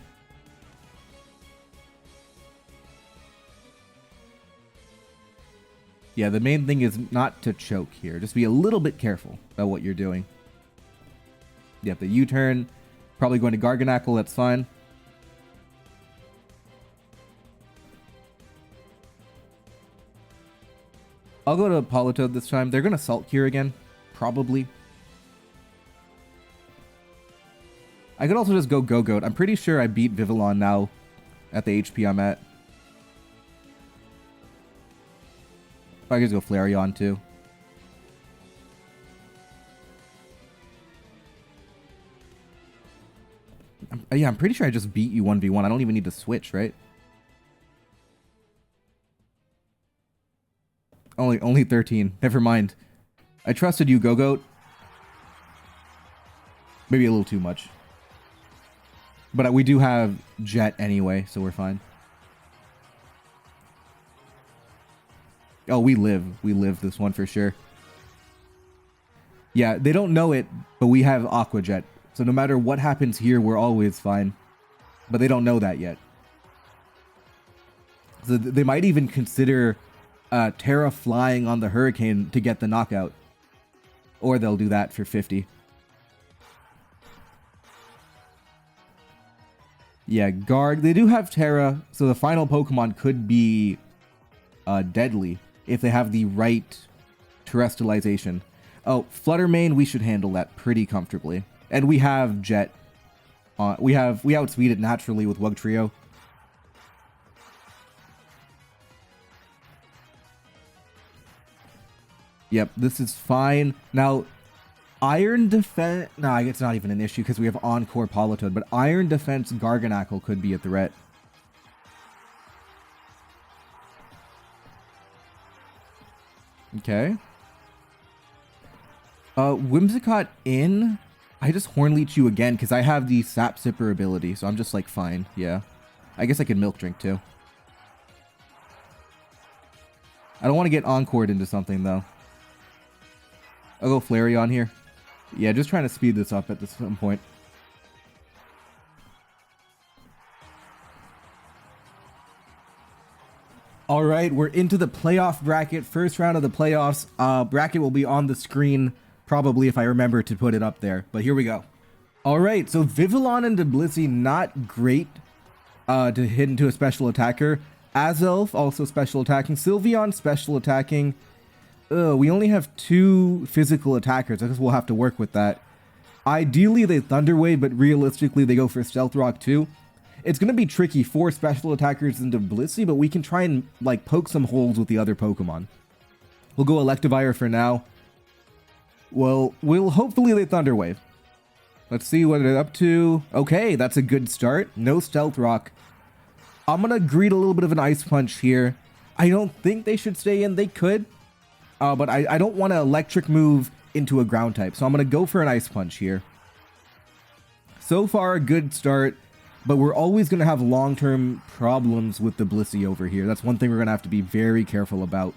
Yeah, the main thing is not to choke here. Just be a little bit careful about what you're doing. Yep, the U-turn. Probably going to Garganacl. That's fine. I'll go to Politoed this time. They're going to Salt Cure again. Probably. I could also just go Go-Goat. I'm pretty sure I beat Vivillon now at the HP I'm at. I could just go Flareon too. Yeah, I'm pretty sure I just beat you 1v1. I don't even need to switch, right? Only 13. Never mind. I trusted you, Go-Goat. Maybe a little too much. But we do have Jet anyway, so we're fine. Oh, we live. We live this one for sure. Yeah, they don't know it, but we have Aqua Jet. So no matter what happens here, we're always fine. But they don't know that yet. So they might even consider Terra flying on the Hurricane to get the knockout. Or they'll do that for 50. Yeah, Guard. They do have Terra, so the final Pokemon could be deadly if they have the right terrestrialization. Oh, Fluttermane, we should handle that pretty comfortably. And we have Jet. We outspeed it naturally with Wugtrio. Yep, this is fine. Now, Iron Defense... No, it's not even an issue because we have Encore Politoed, but Iron Defense Garganacl could be a threat. Okay. Whimsicott in... I just Hornleech you again because I have the Sap Sipper ability, so I'm just like, fine, yeah. I guess I could Milk Drink too. I don't want to get Encored into something though. I'll go Flareon here. Yeah, just trying to speed this up at some point. All right, we're into the playoff bracket. First round of the playoffs. Bracket will be on the screen, probably if I remember to put it up there. But here we go. All right, so Vivillon and Blissey, not great to hit into a special attacker. Azelf, also special attacking. Sylveon, special attacking. We only have 2 physical attackers. I guess we'll have to work with that. Ideally, they Thunder Wave, but realistically, they go for Stealth Rock too. It's going to be tricky for special attackers into Blissey, but we can try and like poke some holes with the other Pokemon. We'll go Electivire for now. Well, hopefully they Thunder Wave. Let's see what they're up to. Okay, that's a good start. No Stealth Rock. I'm going to greet a little bit of an Ice Punch here. I don't think they should stay in. They could. But I don't want to Electric move into a Ground type, so I'm going to go for an Ice Punch here. So far, a good start, but we're always going to have long-term problems with the Blissey over here. That's one thing we're going to have to be very careful about.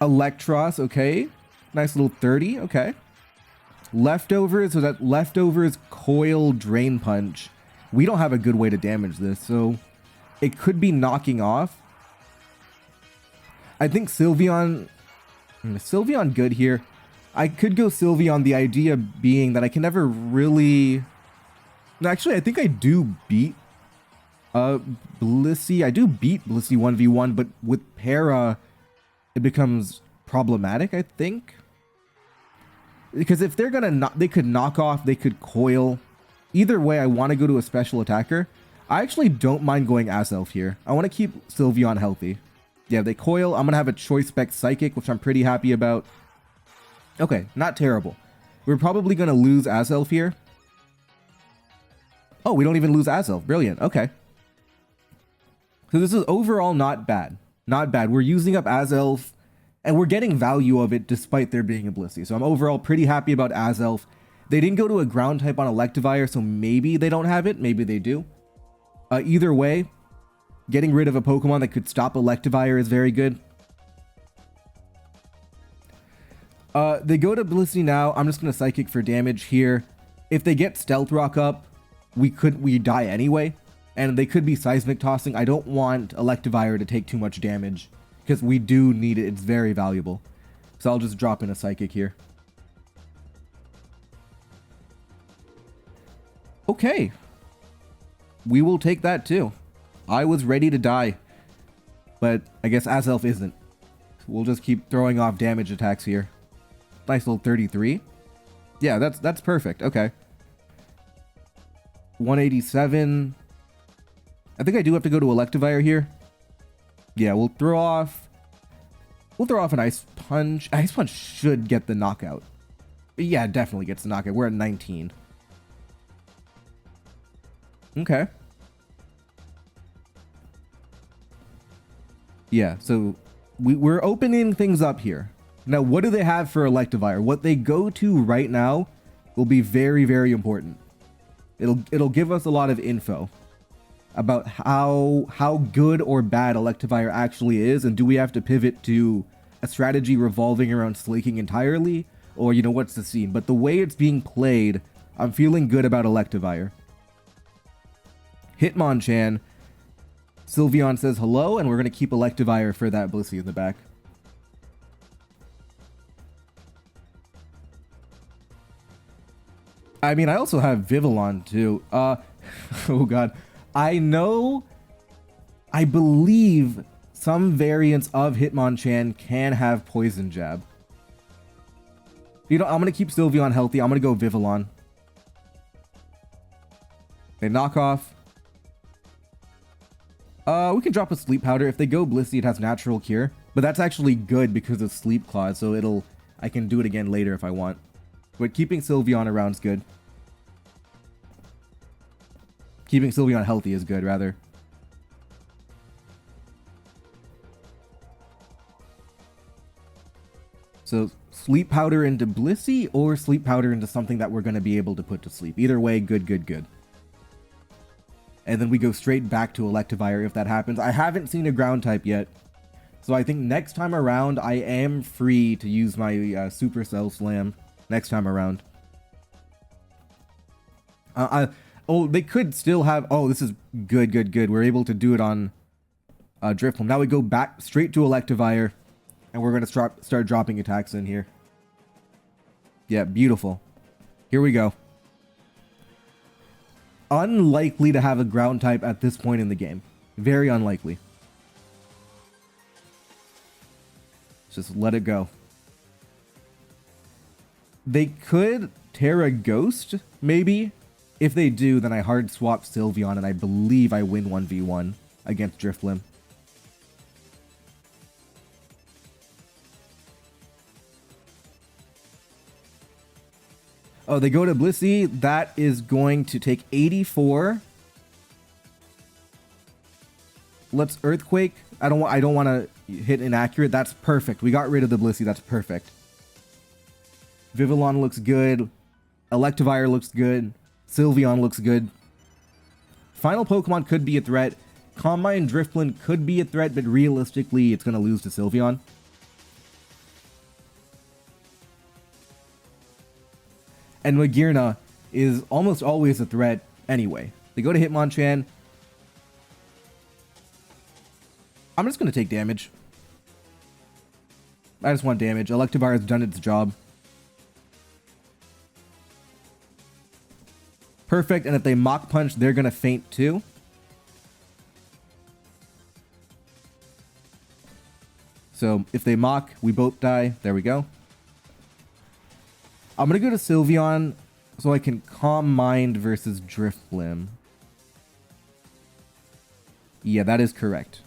Electros, okay. Nice little 30, okay. Leftovers, so that Leftovers Coil Drain Punch. We don't have a good way to damage this, so it could be knocking off. I think Sylveon good here. I could go Sylveon, the idea being that I can never really... No, actually, I think I do beat Blissey. I do beat Blissey 1v1, but with Para, it becomes problematic, I think. Because if they're gonna they could knock off, they could coil. Either way, I want to go to a special attacker. I actually don't mind going Azelf here. I want to keep Sylveon healthy. Yeah, they coil. I'm going to have a Choice Spec Psychic, which I'm pretty happy about. Okay, not terrible. We're probably going to lose Azelf here. Oh, we don't even lose Azelf. Brilliant. Okay. So this is overall not bad. Not bad. We're using up Azelf, and we're getting value of it despite there being a Blissey. So I'm overall pretty happy about Azelf. They didn't go to a Ground type on Electivire, so maybe they don't have it. Maybe they do. Either way, getting rid of a Pokemon that could stop Electivire is very good. They go to Blissey now. I'm just going to Psychic for damage here. If they get Stealth Rock up, we die anyway. And they could be Seismic Tossing. I don't want Electivire to take too much damage because we do need it. It's very valuable. So I'll just drop in a Psychic here. Okay. We will take that too. I was ready to die, but I guess Azelf isn't. We'll just keep throwing off damage attacks here. Nice little 33. Yeah, that's perfect. Okay. 187. I think I do have to go to Electivire here. Yeah, we'll throw off an Ice Punch. Ice Punch should get the knockout. Yeah, it definitely gets the knockout. We're at 19. Okay. Yeah, so we're opening things up here. Now, what do they have for Electivire? What they go to right now will be very, very important. It'll give us a lot of info about how good or bad Electivire actually is, and do we have to pivot to a strategy revolving around Slaking entirely, or, you know, what's the scene. But the way it's being played, I'm feeling good about Electivire. Hitmonchan. Sylveon says hello, and we're going to keep Electivire for that Blissey in the back. I mean, I also have Vivillon too. Oh god. I believe some variants of Hitmonchan can have Poison Jab. You know, I'm going to keep Sylveon healthy. I'm going to go Vivillon. They knock off. We can drop a Sleep Powder. If they go Blissey, it has Natural Cure. But that's actually good because of Sleep Claw, so I can do it again later if I want. But keeping Sylveon around is good. Keeping Sylveon healthy is good, rather. So, Sleep Powder into Blissey or Sleep Powder into something that we're going to be able to put to sleep. Either way, good, good, good. And then we go straight back to Electivire if that happens. I haven't seen a ground type yet. So I think next time around, I am free to use my Supercell Slam next time around. Oh, they could still have... Oh, this is good, good, good. We're able to do it on Drifloon. Now we go back straight to Electivire. And we're going to start dropping attacks in here. Yeah, beautiful. Here we go. Unlikely to have a ground type at this point in the game. Very unlikely. Just let it go. They could Terra Ghost, maybe. If they do, then I hard swap Sylveon, and I believe I win 1v1 against Drifloon. Oh, they go to Blissey. That is going to take 84. Let's Earthquake. I don't want to hit inaccurate. That's perfect. We got rid of the Blissey. That's perfect. Vivillon looks good. Electivire looks good. Sylveon looks good. Final Pokemon could be a threat. Combine Drifloon could be a threat, but realistically, it's going to lose to Sylveon. And Magearna is almost always a threat anyway. They go to Hitmonchan. I'm just going to take damage. I just want damage. Electivire has done its job. Perfect, and if they Mach Punch, they're going to faint too. So if they Mach, we both die. There we go. I'm going to go to Sylveon so I can Calm Mind versus Drifblim. Yeah, that is correct.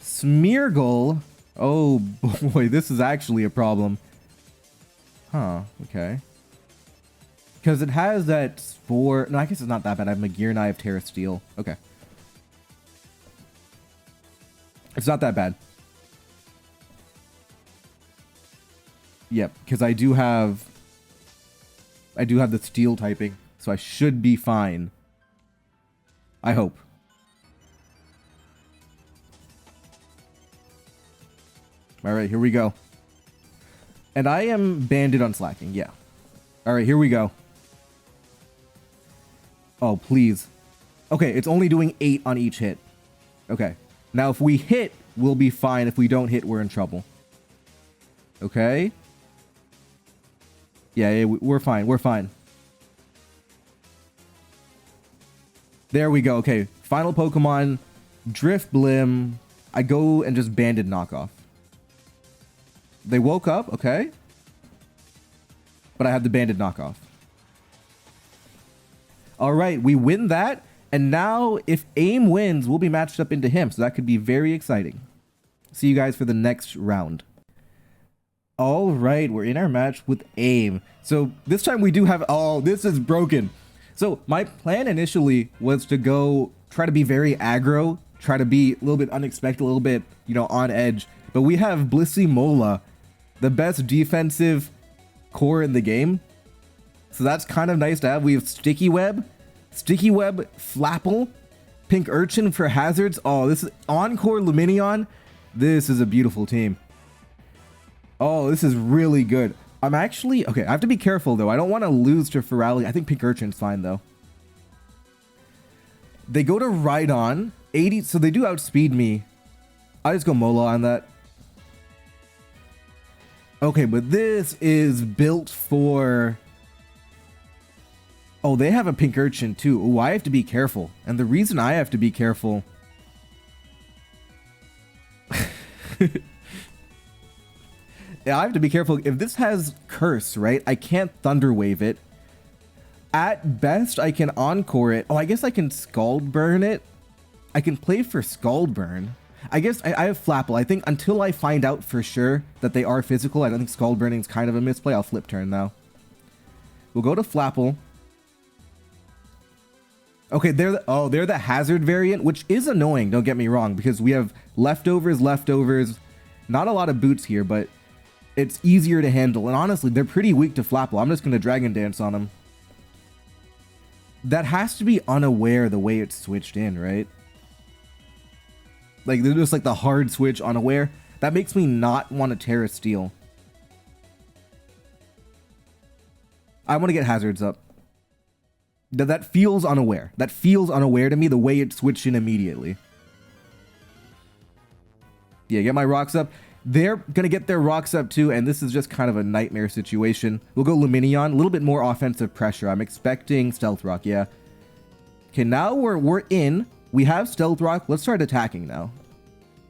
Smeargle. Oh boy, this is actually a problem. Huh, okay. Because it has that Spore... No, I guess it's not that bad. I have Magearna, I have Terra Steel. Okay. It's not that bad. Yep, because I do have the Steel typing, so I should be fine. I hope. Alright, here we go. And I am banded on slacking, yeah. Alright, here we go. Oh, please. Okay, it's only doing 8 on each hit. Okay. Now, if we hit, we'll be fine. If we don't hit, we're in trouble. Okay. Yeah, we're fine. We're fine. There we go. Okay, final Pokemon. Drifblim. I go and just Banded Knockoff. They woke up. Okay. But I have the Banded Knockoff. All right, we win that. And now, if AIM wins, we'll be matched up into him. So that could be very exciting. See you guys for the next round. All right, we're in our match with AIM. So this time we do have... Oh, this is broken. So my plan initially was to go try to be very aggro, try to be a little bit unexpected, a little bit, you know, on edge. But we have Blissey Mola, the best defensive core in the game. So that's kind of nice to have. We have Sticky Web, Flapple, Pink Urchin for hazards. Oh, this is Encore Luminion. This is a beautiful team. Oh, this is really good. I'm actually... Okay, I have to be careful, though. I don't want to lose to Ferali. I think Pink Urchin's fine, though. They go to Rhydon. 80... So they do outspeed me. I just go Mola on that. Okay, but this is built for... Oh, they have a Pink Urchin, too. Ooh, I have to be careful. And the reason I have to be careful... Yeah, I have to be careful. If this has Curse, right? I can't Thunder Wave it. At best, I can Encore it. Oh, I guess I can Scald Burn it. I can play for Scald Burn. I guess I have Flapple. I think until I find out for sure that they are physical, I don't think Scald Burning is kind of a misplay. I'll flip turn now. We'll go to Flapple. Okay, they're the Hazard variant, which is annoying, don't get me wrong, because we have leftovers. Not a lot of boots here, but it's easier to handle. And honestly, they're pretty weak to Flapple. I'm just going to Dragon Dance on them. That has to be unaware the way it's switched in, right? Like, they're just like the hard switch unaware. That makes me not want to Terra Steel. I want to get Hazards up. That feels unaware. That feels unaware to me the way it switched in immediately. Yeah, get my rocks up. They're going to get their rocks up too, and this is just kind of a nightmare situation. We'll go Luminion, a little bit more offensive pressure. I'm expecting Stealth Rock, yeah. Okay, now we're in. We have Stealth Rock. Let's start attacking now.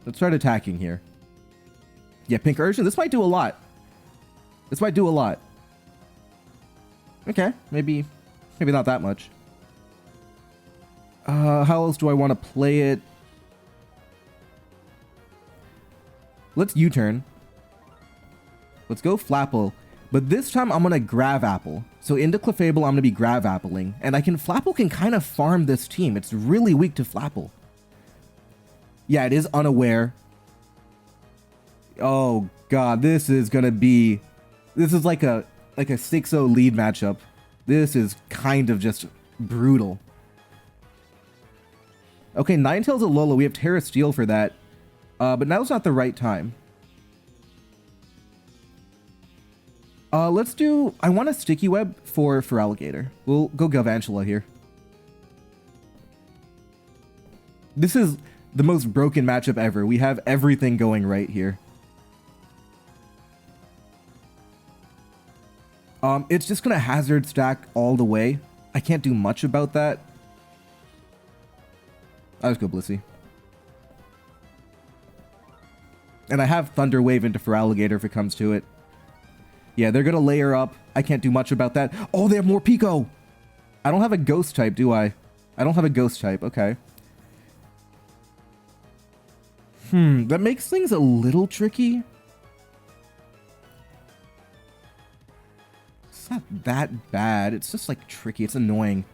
Let's start attacking here. Yeah, Pink Urchin, this might do a lot. This might do a lot. Okay, maybe not that much. How else do I want to play it? Let's U-turn. Let's go Flapple. But this time I'm going to Grav Apple. So into Clefable, I'm going to be Grav Appling. And Flapple can kind of farm this team. It's really weak to Flapple. Yeah, it is unaware. Oh, God. This is going to be... This is like a 6-0 lead matchup. This is kind of just brutal. Okay, Ninetales Alola. We have Terra Steel for that. But now's not the right time. Let's do... I want a Sticky Web for Alligator. We'll go Galvantula here. This is the most broken matchup ever. We have everything going right here. It's just going to Hazard stack all the way. I can't do much about that. I'll just go Blissey. And I have Thunder Wave into Feraligatr if it comes to it. Yeah, they're going to layer up. I can't do much about that. Oh, they have more Pico. I don't have a Ghost type, do I? I don't have a Ghost type. Okay. That makes things a little tricky. It's not that bad. It's just, like, tricky. It's annoying.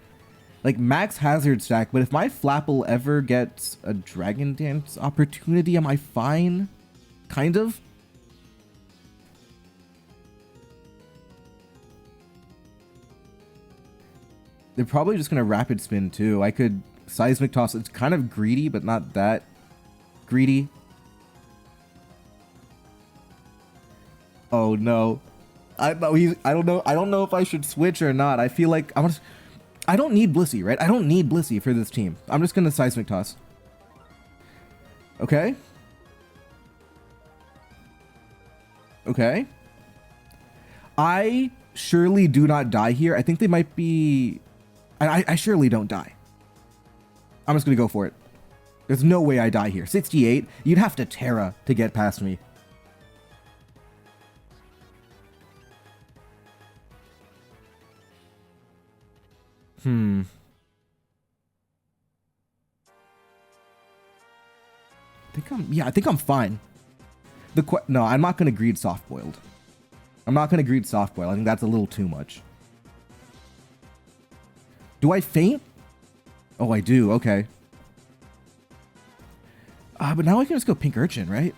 Like, max Hazard stack, but if my Flapple ever gets a Dragon Dance opportunity, am I fine? Kind of. They're probably just going to Rapid Spin, too. I could Seismic Toss. It's kind of greedy, but not that greedy. Oh, no. I don't know if I should switch or not. I feel like I don't need Blissey, right? I don't need Blissey for this team. I'm just going to Seismic Toss. Okay. Okay. I surely do not die here. I think they might be... I surely don't die. I'm just going to go for it. There's no way I die here. 68? You'd have to Terra to get past me. I think I'm fine. No, I'm not going to greed soft boiled. I'm not going to greed soft boil. I think that's a little too much. Do I faint? Oh, I do. Okay. But now I can just go Pink Urchin, right?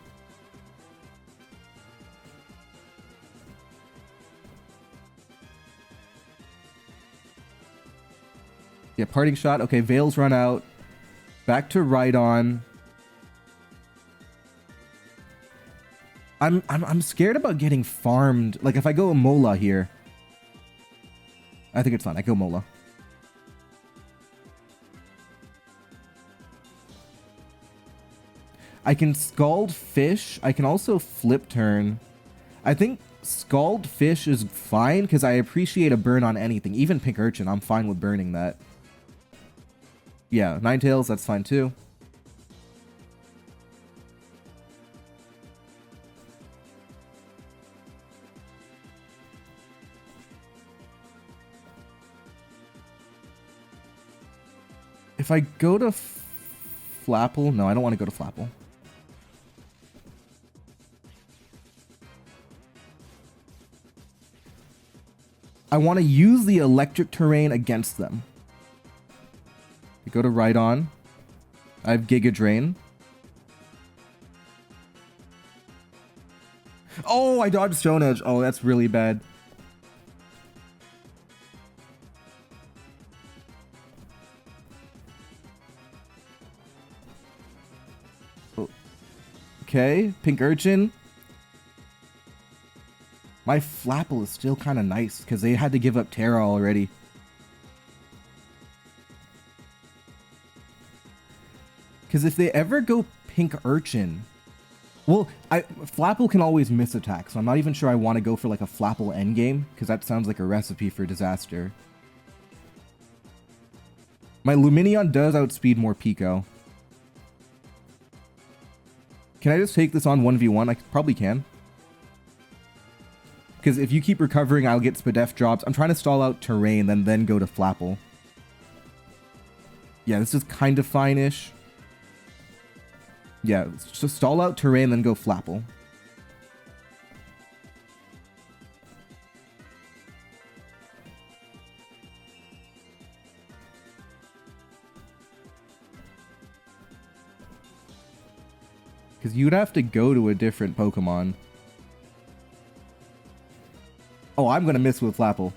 Yeah, Parting Shot. Okay, Veils run out. Back to Rhydon. I'm scared about getting farmed. Like if I go Mola here, I think it's fine. I go Mola. I can Scald Fish. I can also Flip Turn. I think Scald Fish is fine because I appreciate a burn on anything. Even Pink Urchin, I'm fine with burning that. Yeah, Ninetales, that's fine too. If I go to Flapple, no, I don't want to go to Flapple. I want to use the electric terrain against them. I go to Rhydon. I have Giga Drain. Oh, I dodged Stone Edge. Oh, that's really bad. Okay, Pink Urchin. My Flapple is still kind of nice because they had to give up Terra already. Because if they ever go Pink Urchin, well, Flapple can always miss attack, so I'm not even sure I want to go for like a Flapple endgame because that sounds like a recipe for disaster. My Lumineon does outspeed Morpeko. Can I just take this on 1v1? I probably can. Because if you keep recovering, I'll get Spadef drops. I'm trying to stall out terrain, then go to Flapple. Yeah, this is kind of fine-ish. Yeah, just stall out terrain, then go Flapple. Because you'd have to go to a different Pokemon. Oh, I'm going to miss with Flapple.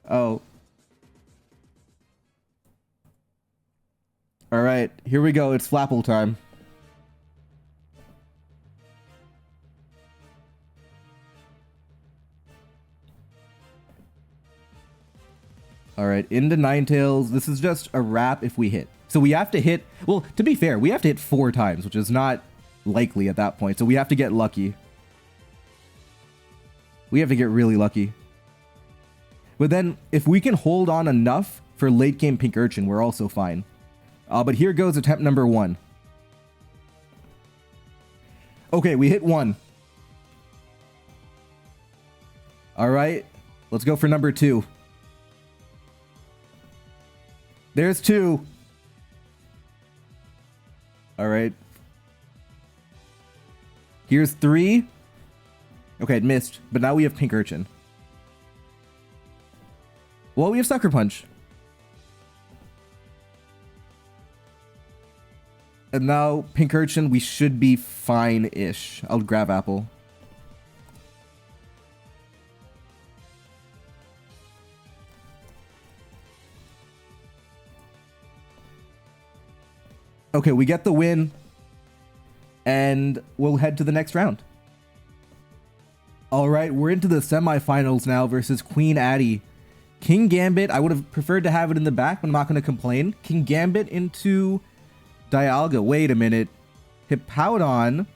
Oh. Alright, here we go. It's Flapple time. Alright, into Ninetales. This is just a wrap if we hit. So we have to hit... Well, to be fair, we have to hit 4 times, which is not likely at that point. So we have to get lucky. We have to get really lucky. But then, if we can hold on enough for late game Pink Urchin, we're also fine. But here goes attempt number 1. Okay, we hit 1. Alright, let's go for number 2. There's 2. Alright. Here's 3. Okay, it missed, but now we have Pink Urchin. Well, we have Sucker Punch. And now, Pink Urchin, we should be fine-ish. I'll grab Apple. Okay, we get the win. And we'll head to the next round. Alright, we're into the semifinals now versus Queen Addy. King Gambit, I would have preferred to have it in the back, but I'm not going to complain. King Gambit into Dialga. Wait a minute. Hippowdon.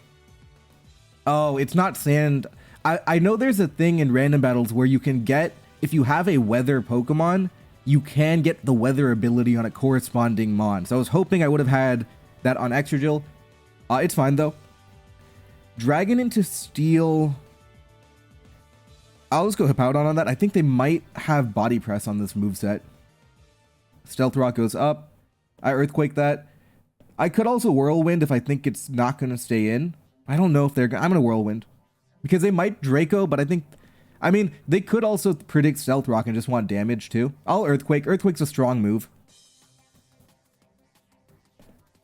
Oh, it's not sand. I know there's a thing in random battles where you can get, if you have a weather Pokemon, you can get the weather ability on a corresponding Mon. So I was hoping I would have had that on Extra. It's fine though. Dragon into Steel. I'll just go Hippowdon on that. I think they might have Body Press on this moveset. Stealth Rock goes up. I Earthquake that. I could also Whirlwind if I think it's not going to stay in. I don't know if they're going to... I'm going to Whirlwind. Because they might Draco, but I think... I mean, they could also predict Stealth Rock and just want damage too. I'll Earthquake. Earthquake's a strong move.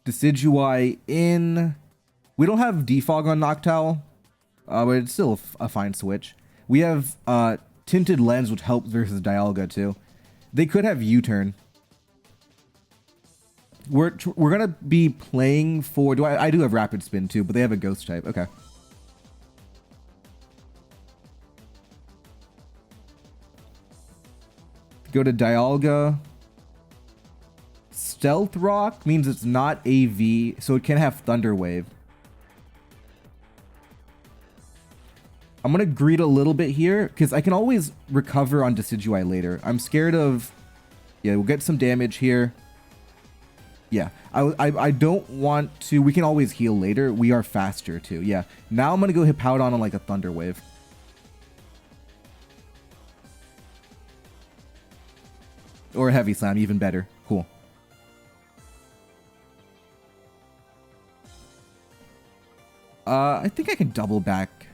Decidueye in... We don't have Defog on Noctowl, but it's still a fine switch. We have Tinted Lens, which helps versus Dialga too. They could have U-Turn. We're gonna be playing for. I do have rapid spin too, but they have a ghost type. Okay. Go to Dialga. Stealth Rock means it's not AV, so it can have Thunder Wave. I'm going to greed a little bit here, because I can always recover on Decidueye later. I'm scared of... Yeah, we'll get some damage here. Yeah, I don't want to... We can always heal later. We are faster, too. Yeah, now I'm going to go Hippowdon on, like, a Thunder Wave. Or a Heavy Slam, even better. Cool. I think I can double back.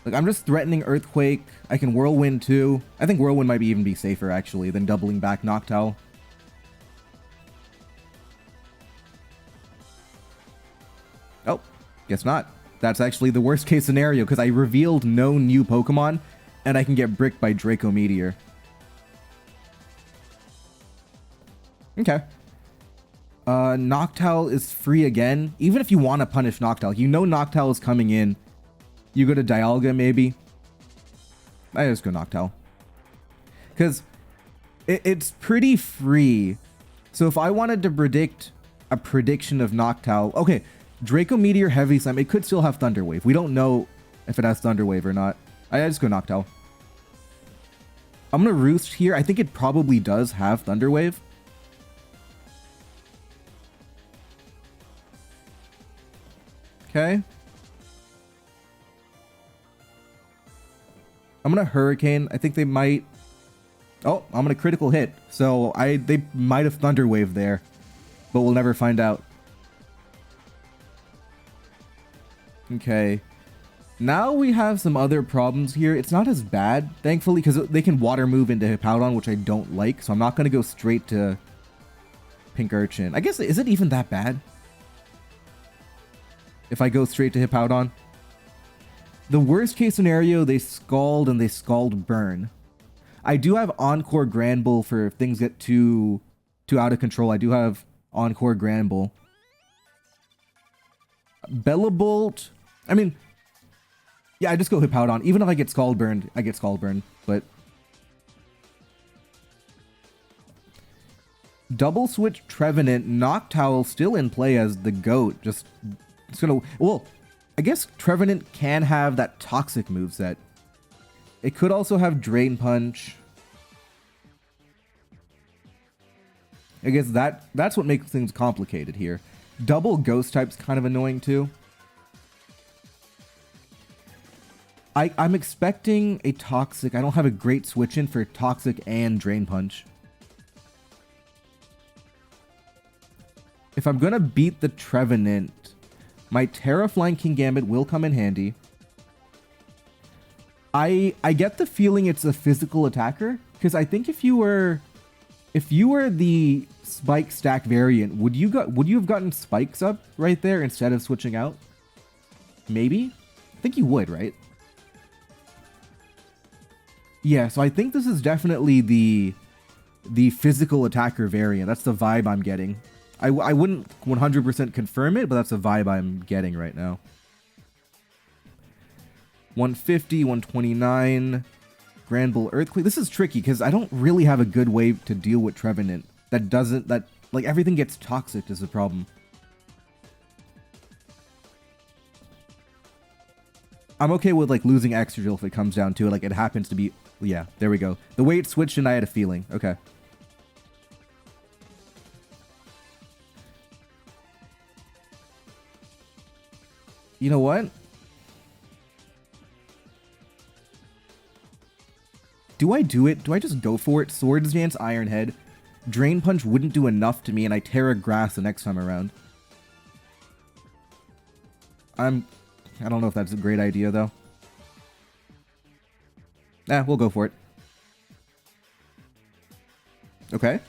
Like, I'm just threatening Earthquake. I can Whirlwind too. I think Whirlwind might even be safer, actually, than doubling back Noctowl. Oh, guess not. That's actually the worst case scenario, because I revealed no new Pokemon, and I can get bricked by Draco Meteor. Okay. Noctowl is free again. Even if you want to punish Noctowl, you know Noctowl is coming in. You go to Dialga, maybe. I just go Noctowl. Because it's pretty free. So if I wanted to predict a prediction of Noctowl... Okay, Draco Meteor, Heavy Slam, it could still have Thunder Wave. We don't know if it has Thunder Wave or not. I just go Noctowl. I'm going to Roost here. I think it probably does have Thunder Wave. Okay. I'm gonna Hurricane. I think they might... Oh, I'm gonna critical hit. So they might have Thunder Wave there, but we'll never find out. Okay. Now we have some other problems here. It's not as bad, thankfully, because they can Water Move into Hippowdon, which I don't like. So I'm not gonna go straight to Pink Urchin. I guess, is it even that bad? If I go straight to Hippowdon? The worst case scenario, they Scald and they Scald Burn. I do have Encore Granbull for if things get too out of control. I do have Encore Granbull. Bellabolt. I mean, yeah, I just go Hippowdon. Even if I get Scald Burned, I get Scald Burned. But double switch Trevenant. Noctowl still in play as the GOAT. Just it's gonna... Well, I guess Trevenant can have that Toxic moveset. It could also have Drain Punch. I guess that's what makes things complicated here. Double Ghost type's kind of annoying too. I'm expecting a Toxic. I don't have a great switch in for Toxic and Drain Punch. If I'm gonna beat the Trevenant, my Terraflying Kingambit will come in handy. I get the feeling it's a physical attacker, because I think if you were the Spike Stack variant, would you have gotten Spikes up right there instead of switching out? Maybe? I think you would, right? Yeah, so I think this is definitely the physical attacker variant. That's the vibe I'm getting. I wouldn't 100% confirm it, but that's the vibe I'm getting right now. 150, 129, Granbull Earthquake. This is tricky because I don't really have a good way to deal with Trevenant. Like, everything gets toxic is the problem. I'm okay with, like, losing Extra if it comes down to it. Like, it happens to be... Yeah, there we go. The way it switched and I had a feeling. Okay. You know what? Do I do it? Do I just go for it? Swords Dance, Iron Head. Drain Punch wouldn't do enough to me, and I Terra Grass the next time around. I don't know if that's a great idea, though. We'll go for it. Okay.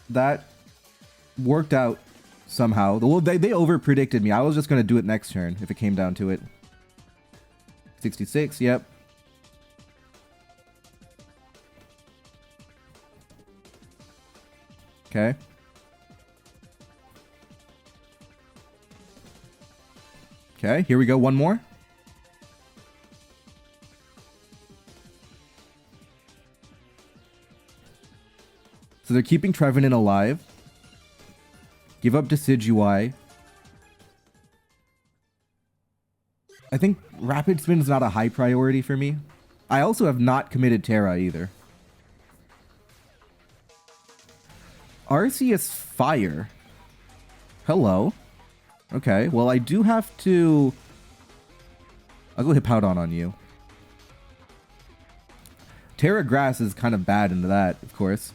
That worked out somehow. Well, they over-predicted me. I was just going to do it next turn if it came down to it. 66, yep. Okay. Okay, here we go. One more. So they're keeping Trevenant alive. Give up Decidueye. I think Rapid Spin is not a high priority for me. I also have not committed Terra either. Arceus Fire. Hello. Okay, well I do have to... I'll go Hippowdon on you. Terra Grass is kind of bad into that, of course.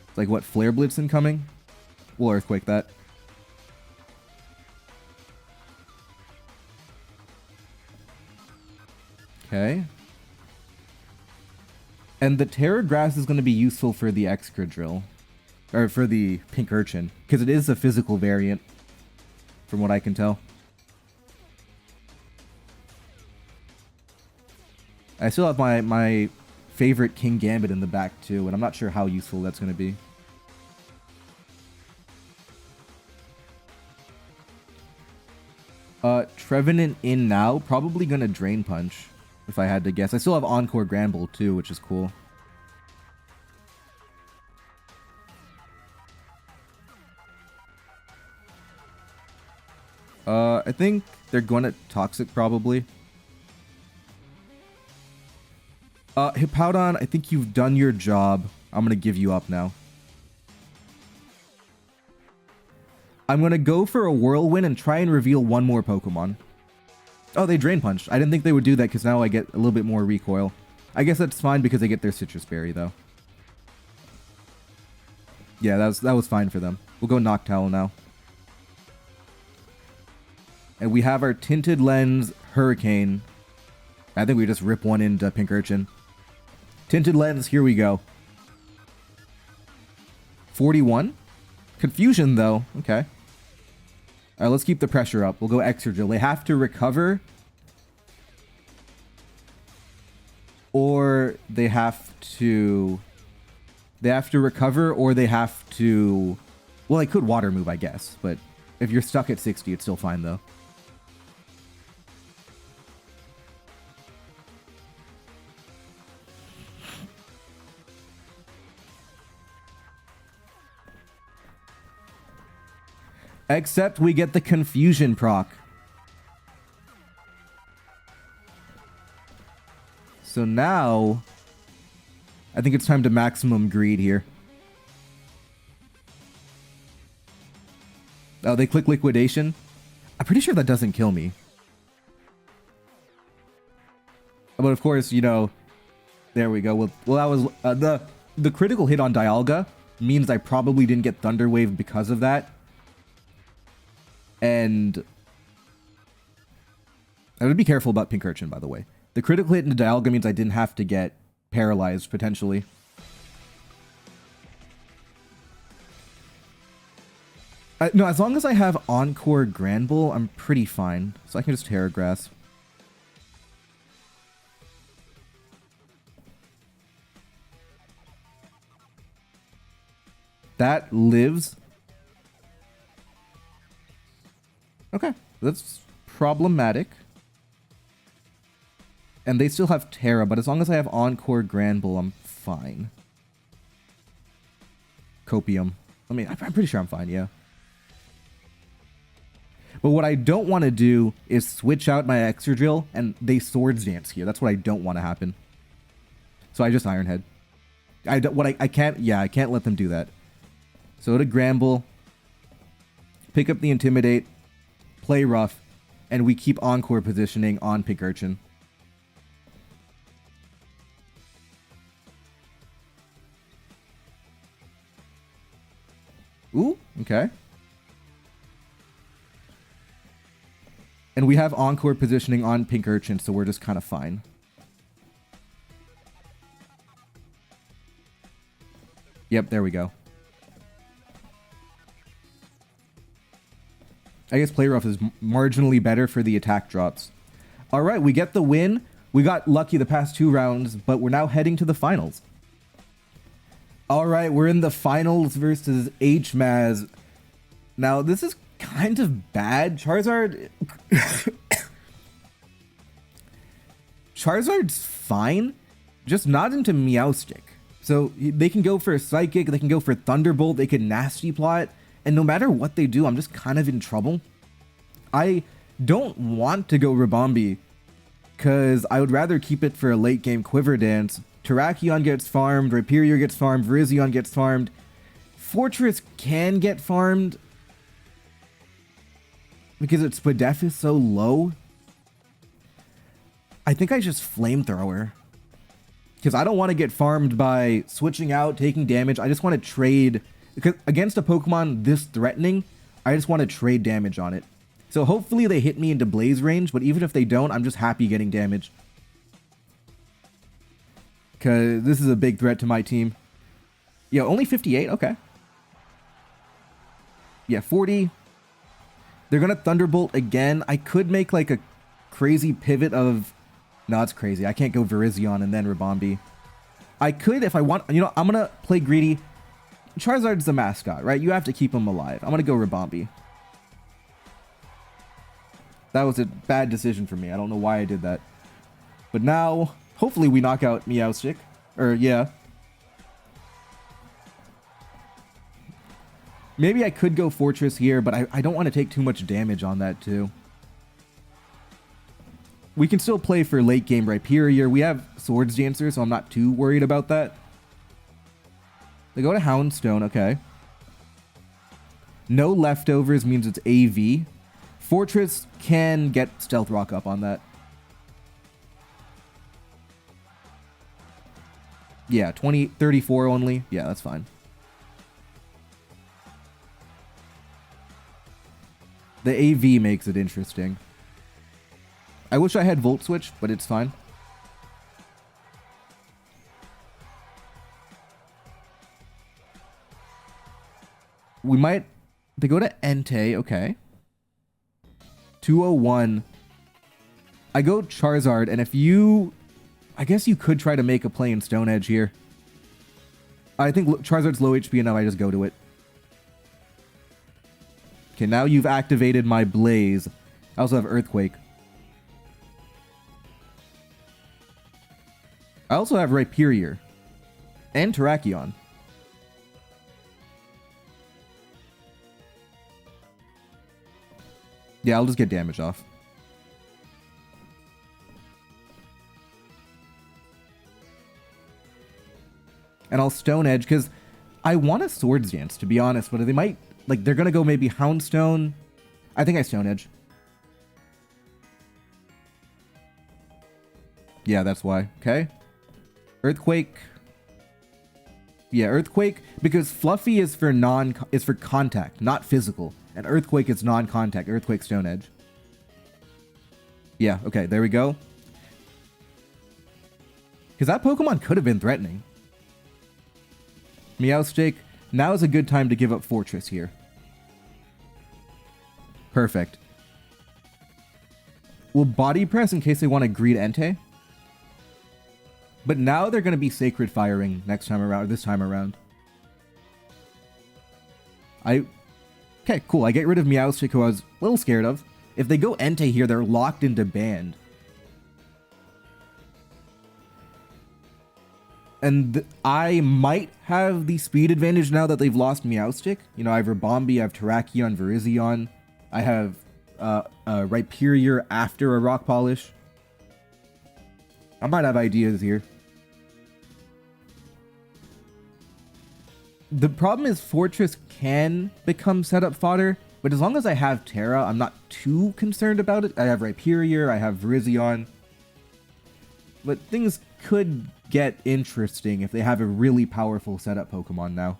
It's like, what, Flare Blitz incoming? We'll Earthquake that. Okay. And the Terra Grass is going to be useful for the Excadrill. Or for the Pink Urchin. Because it is a physical variant. From what I can tell. I still have my favorite King Gambit in the back too. And I'm not sure how useful that's going to be. Trevenant in now. Probably going to Drain Punch. If I had to guess. I still have Encore Granbull too, which is cool. I think they're going to Toxic probably. Hippowdon, I think you've done your job. I'm going to give you up now. I'm going to go for a Whirlwind and try and reveal one more Pokemon. Oh, they Drain Punched. I didn't think they would do that because now I get a little bit more recoil. I guess that's fine because they get their Citrus Berry, though. Yeah, that was fine for them. We'll go Noctowl now. And we have our Tinted Lens Hurricane. I think we just rip one into Pink Urchin. Tinted Lens, here we go. 41? Confusion, though. Okay. Alright, let's keep the pressure up. We'll go Excadrill. They have to recover. Or they have to... They have to recover, or they have to... Well, they could Water Move, I guess. But if you're stuck at 60, it's still fine, though. Except we get the Confusion proc. So now, I think it's time to maximum greed here. Oh, they click Liquidation? I'm pretty sure that doesn't kill me. But of course, you know, there we go. Well, that was the critical hit on Dialga means I probably didn't get Thunder Wave because of that. And I would be careful about Pink Urchin, by the way. The critical hit into Dialga means I didn't have to get paralyzed, potentially. No, as long as I have Encore Granbull, I'm pretty fine. So I can just Terra Grass. That lives. Okay, that's problematic. And they still have Terra, but as long as I have Encore Granbull, I'm fine. Copium. I mean, I'm pretty sure I'm fine, yeah. But what I don't want to do is switch out my Excadrill and they Swords Dance here. That's what I don't want to happen. So I just Iron Head. I can't let them do that. So to Granbull, pick up the Intimidate, play rough, and we keep Encore positioning on Pink Urchin. Ooh, okay. And we have Encore positioning on Pink Urchin, so we're just kind of fine. Yep, there we go. I guess Play Rough is marginally better for the attack drops. Alright, we get the win. We got lucky the past 2 rounds, but we're now heading to the finals. All right, we're in the finals versus HMAZ. Now, this is kind of bad. Charizard's fine, just not into Meowstic. So they can go for a Psychic, they can go for Thunderbolt, they can Nasty Plot, and no matter what they do, I'm just kind of in trouble. I don't want to go Ribombee, because I would rather keep it for a late game Quiver Dance. Terrakion gets farmed, Rhyperior gets farmed, Virizion gets farmed. Fortress can get farmed, because its Spadef is so low. I think I just Flamethrower. Because I don't want to get farmed by switching out, taking damage. I just want to trade. Because against a Pokemon this threatening, I just want to trade damage on it. So hopefully they hit me into Blaze range, but even if they don't, I'm just happy getting damage. Because this is a big threat to my team. Yeah, only 58? Okay. Yeah, 40. They're going to Thunderbolt again. I could make like a crazy pivot of... No, it's crazy. I can't go Virizion and then Ribombee. I could if I want... You know, I'm going to play greedy. Charizard's the mascot, right? You have to keep him alive. I'm going to go Ribombee. That was a bad decision for me. I don't know why I did that. But now, hopefully we knock out Meowstic. Or, yeah. Maybe I could go Fortress here, but I don't want to take too much damage on that, too. We can still play for late game Rhyperior. We have Swords Dancer, so I'm not too worried about that. They go to Houndstone, okay. No leftovers means it's AV. Fortress can get Stealth Rock up on that. Yeah, 34 only. Yeah, that's fine. The AV makes it interesting. I wish I had Volt Switch, but it's fine. We might... They go to Entei, okay. 201. I go Charizard, and if you... I guess you could try to make a play in Stone Edge here. I think Charizard's low HP enough, I just go to it. Okay, now you've activated my Blaze. I also have Earthquake. I also have Rhyperior. And Terrakion. Yeah, I'll just get damage off. And I'll Stone Edge, because I want a Swords Dance, to be honest, but they might... Like, they're going to go maybe Houndstone. I think I Stone Edge. Yeah, that's why. Okay. Earthquake. Yeah, Earthquake, because Fluffy is for contact, not physical. And Earthquake is non-contact. Earthquake, Stone Edge. Yeah, okay, there we go. Because that Pokemon could have been threatening. Meowstic, now is a good time to give up Fortress here. Perfect. We'll Body Press in case they want to greed Entei. But now they're going to be Sacred Firing next time around, or this time around. Okay, cool. I get rid of Meowstic, who I was a little scared of. If they go Entei here, they're locked into Band. And I might have the speed advantage now that they've lost Meowstic. You know, I have Ribombee, I have Terrakion, Virizion. I have Rhyperior after a Rock Polish. I might have ideas here. The problem is Fortress can become setup fodder, but as long as I have Terra, I'm not too concerned about it. I have Rhyperior, I have Virizion. But things could get interesting if they have a really powerful setup Pokemon now.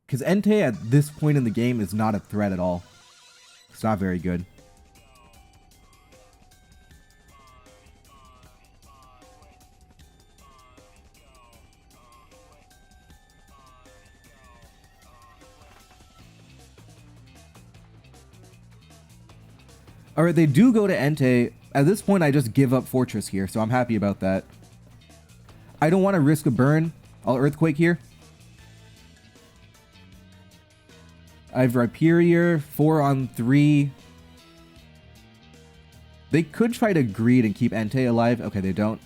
Because Entei at this point in the game is not a threat at all. It's not very good. All right, they do go to Entei. At this point, I just give up Fortress here, so I'm happy about that. I don't want to risk a burn. I'll Earthquake here. I have Rhyperior, 4 on 3. They could try to greed and keep Entei alive. Okay, they don't.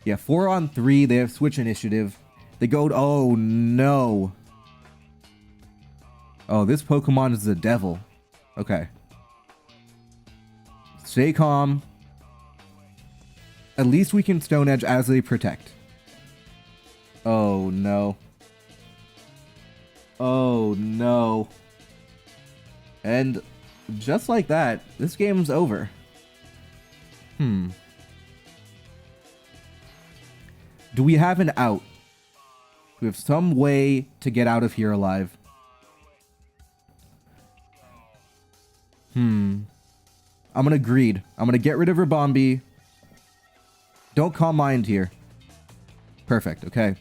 Yeah, 4 on 3. They have switch initiative. They go... Oh, no. Oh, this Pokemon is the devil. Okay. Stay calm. At least we can Stone Edge as they protect. Oh, no. Oh, no. And just like that, this game's over. Do we have an out? Do we have some way to get out of here alive? I'm gonna greed. I'm gonna get rid of Ribombee. Don't Calm Mind here. Perfect, okay.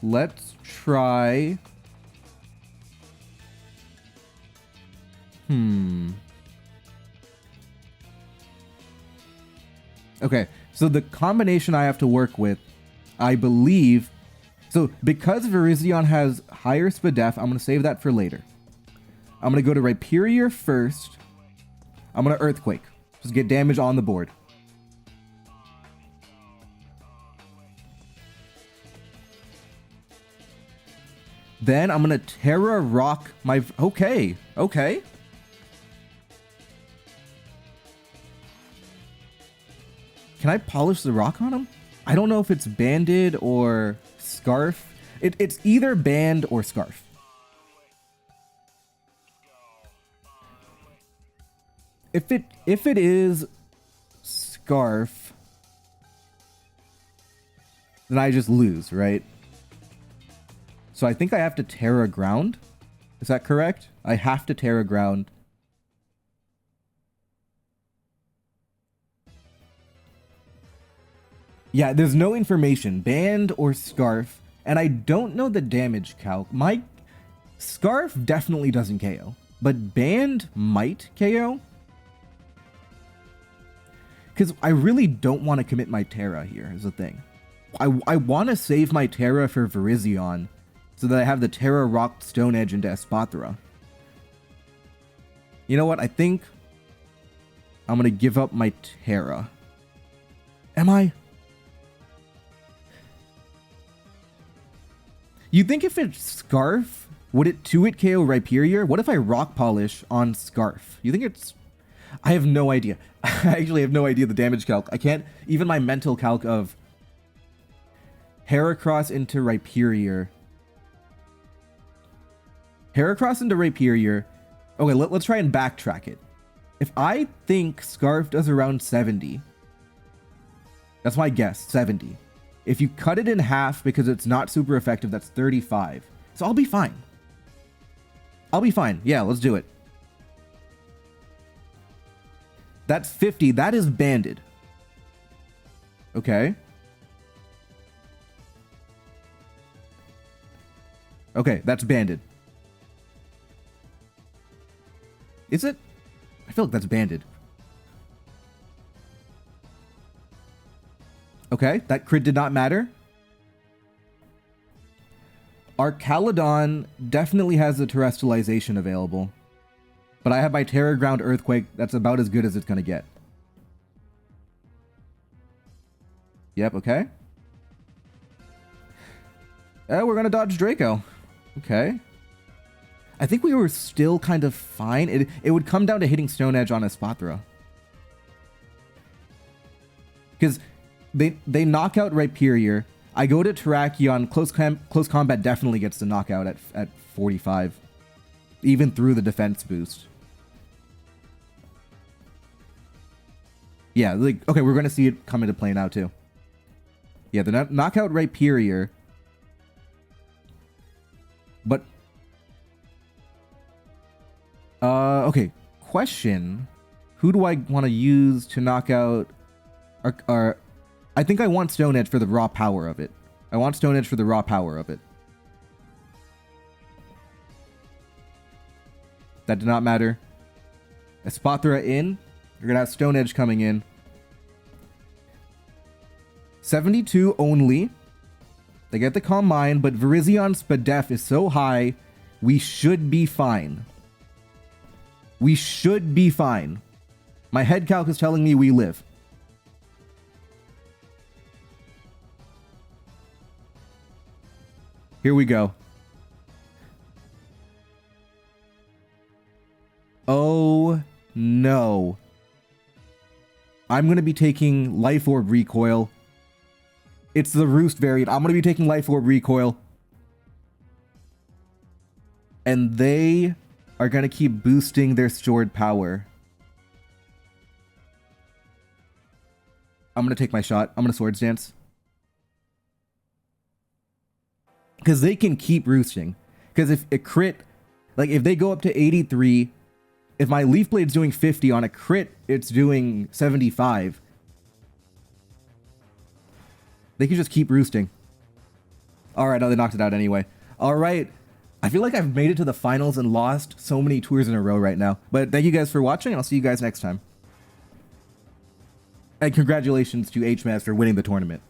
Let's try... Okay, so the combination I have to work with, I believe... So, because Virizion has higher Spadef, I'm going to save that for later. I'm going to go to Rhyperior first. I'm going to Earthquake. Just get damage on the board. Then I'm going to Terra Rock my... Okay, okay. Can I polish the rock on him? I don't know if it's banded or scarf. It's either band or scarf. If it is scarf, then I just lose, right? So I think I have to Terra Ground. Is that correct? I have to Terra Ground. Yeah, there's no information. Band or scarf. And I don't know the damage calc. My scarf definitely doesn't KO. But band might KO. Because I really don't want to commit my Terra here, is the thing. I want to save my Terra for Virizion. So that I have the Terra Rock Stone Edge into Espathra. You know what? I think I'm going to give up my Terra. Am I? You think if it's Scarf, would it 2-hit KO Rhyperior? What if I Rock Polish on Scarf? You think it's... I have no idea. I actually have no idea the damage calc. I can't... Even my mental calc of Heracross into Rhyperior. Heracross into Rhyperior. Okay, let's try and backtrack it. If I think Scarf does around 70, that's my guess, 70. If you cut it in half because it's not super effective, that's 35. So I'll be fine. I'll be fine. Yeah, let's do it. That's 50. That is banded. Okay. Okay, that's banded. Is it? I feel like that's banded. Okay, that crit did not matter. Archaludon definitely has the terrestrialization available. But I have my Terra Ground Earthquake. That's about as good as it's going to get. Yep, okay. We're going to dodge Draco. Okay. I think we were still kind of fine. It would come down to hitting Stone Edge on Espathra. Because they knock out Rhyperior. I go to Terrakion. Close combat definitely gets the knockout at 45. Even through the defense boost. Yeah, like, okay, we're going to see it come into play now too. Yeah, the knockout Rhyperior. But... okay, question. Who do I want to use to knock out... I think I want Stone Edge for the raw power of it. I want Stone Edge for the raw power of it. That did not matter. Espathra in. You're gonna have Stone Edge coming in. 72 only. They get the Calm Mind, but Virizion Spadef is so high, we should be fine. We should be fine. My head calc is telling me we live. Here we go. Oh no. I'm going to be taking Life Orb Recoil. It's the Roost variant. I'm going to be taking Life Orb Recoil. And they are going to keep boosting their stored power. I'm going to take my shot. I'm going to Swords Dance. Because they can keep roosting. Because if a crit, like if they go up to 83, if my Leaf Blade's doing 50 on a crit, it's doing 75. They can just keep roosting. Alright, oh, they knocked it out anyway. Alright, I feel like I've made it to the finals and lost so many tours in a row right now. But thank you guys for watching, and I'll see you guys next time. And congratulations to HMAS for winning the tournament.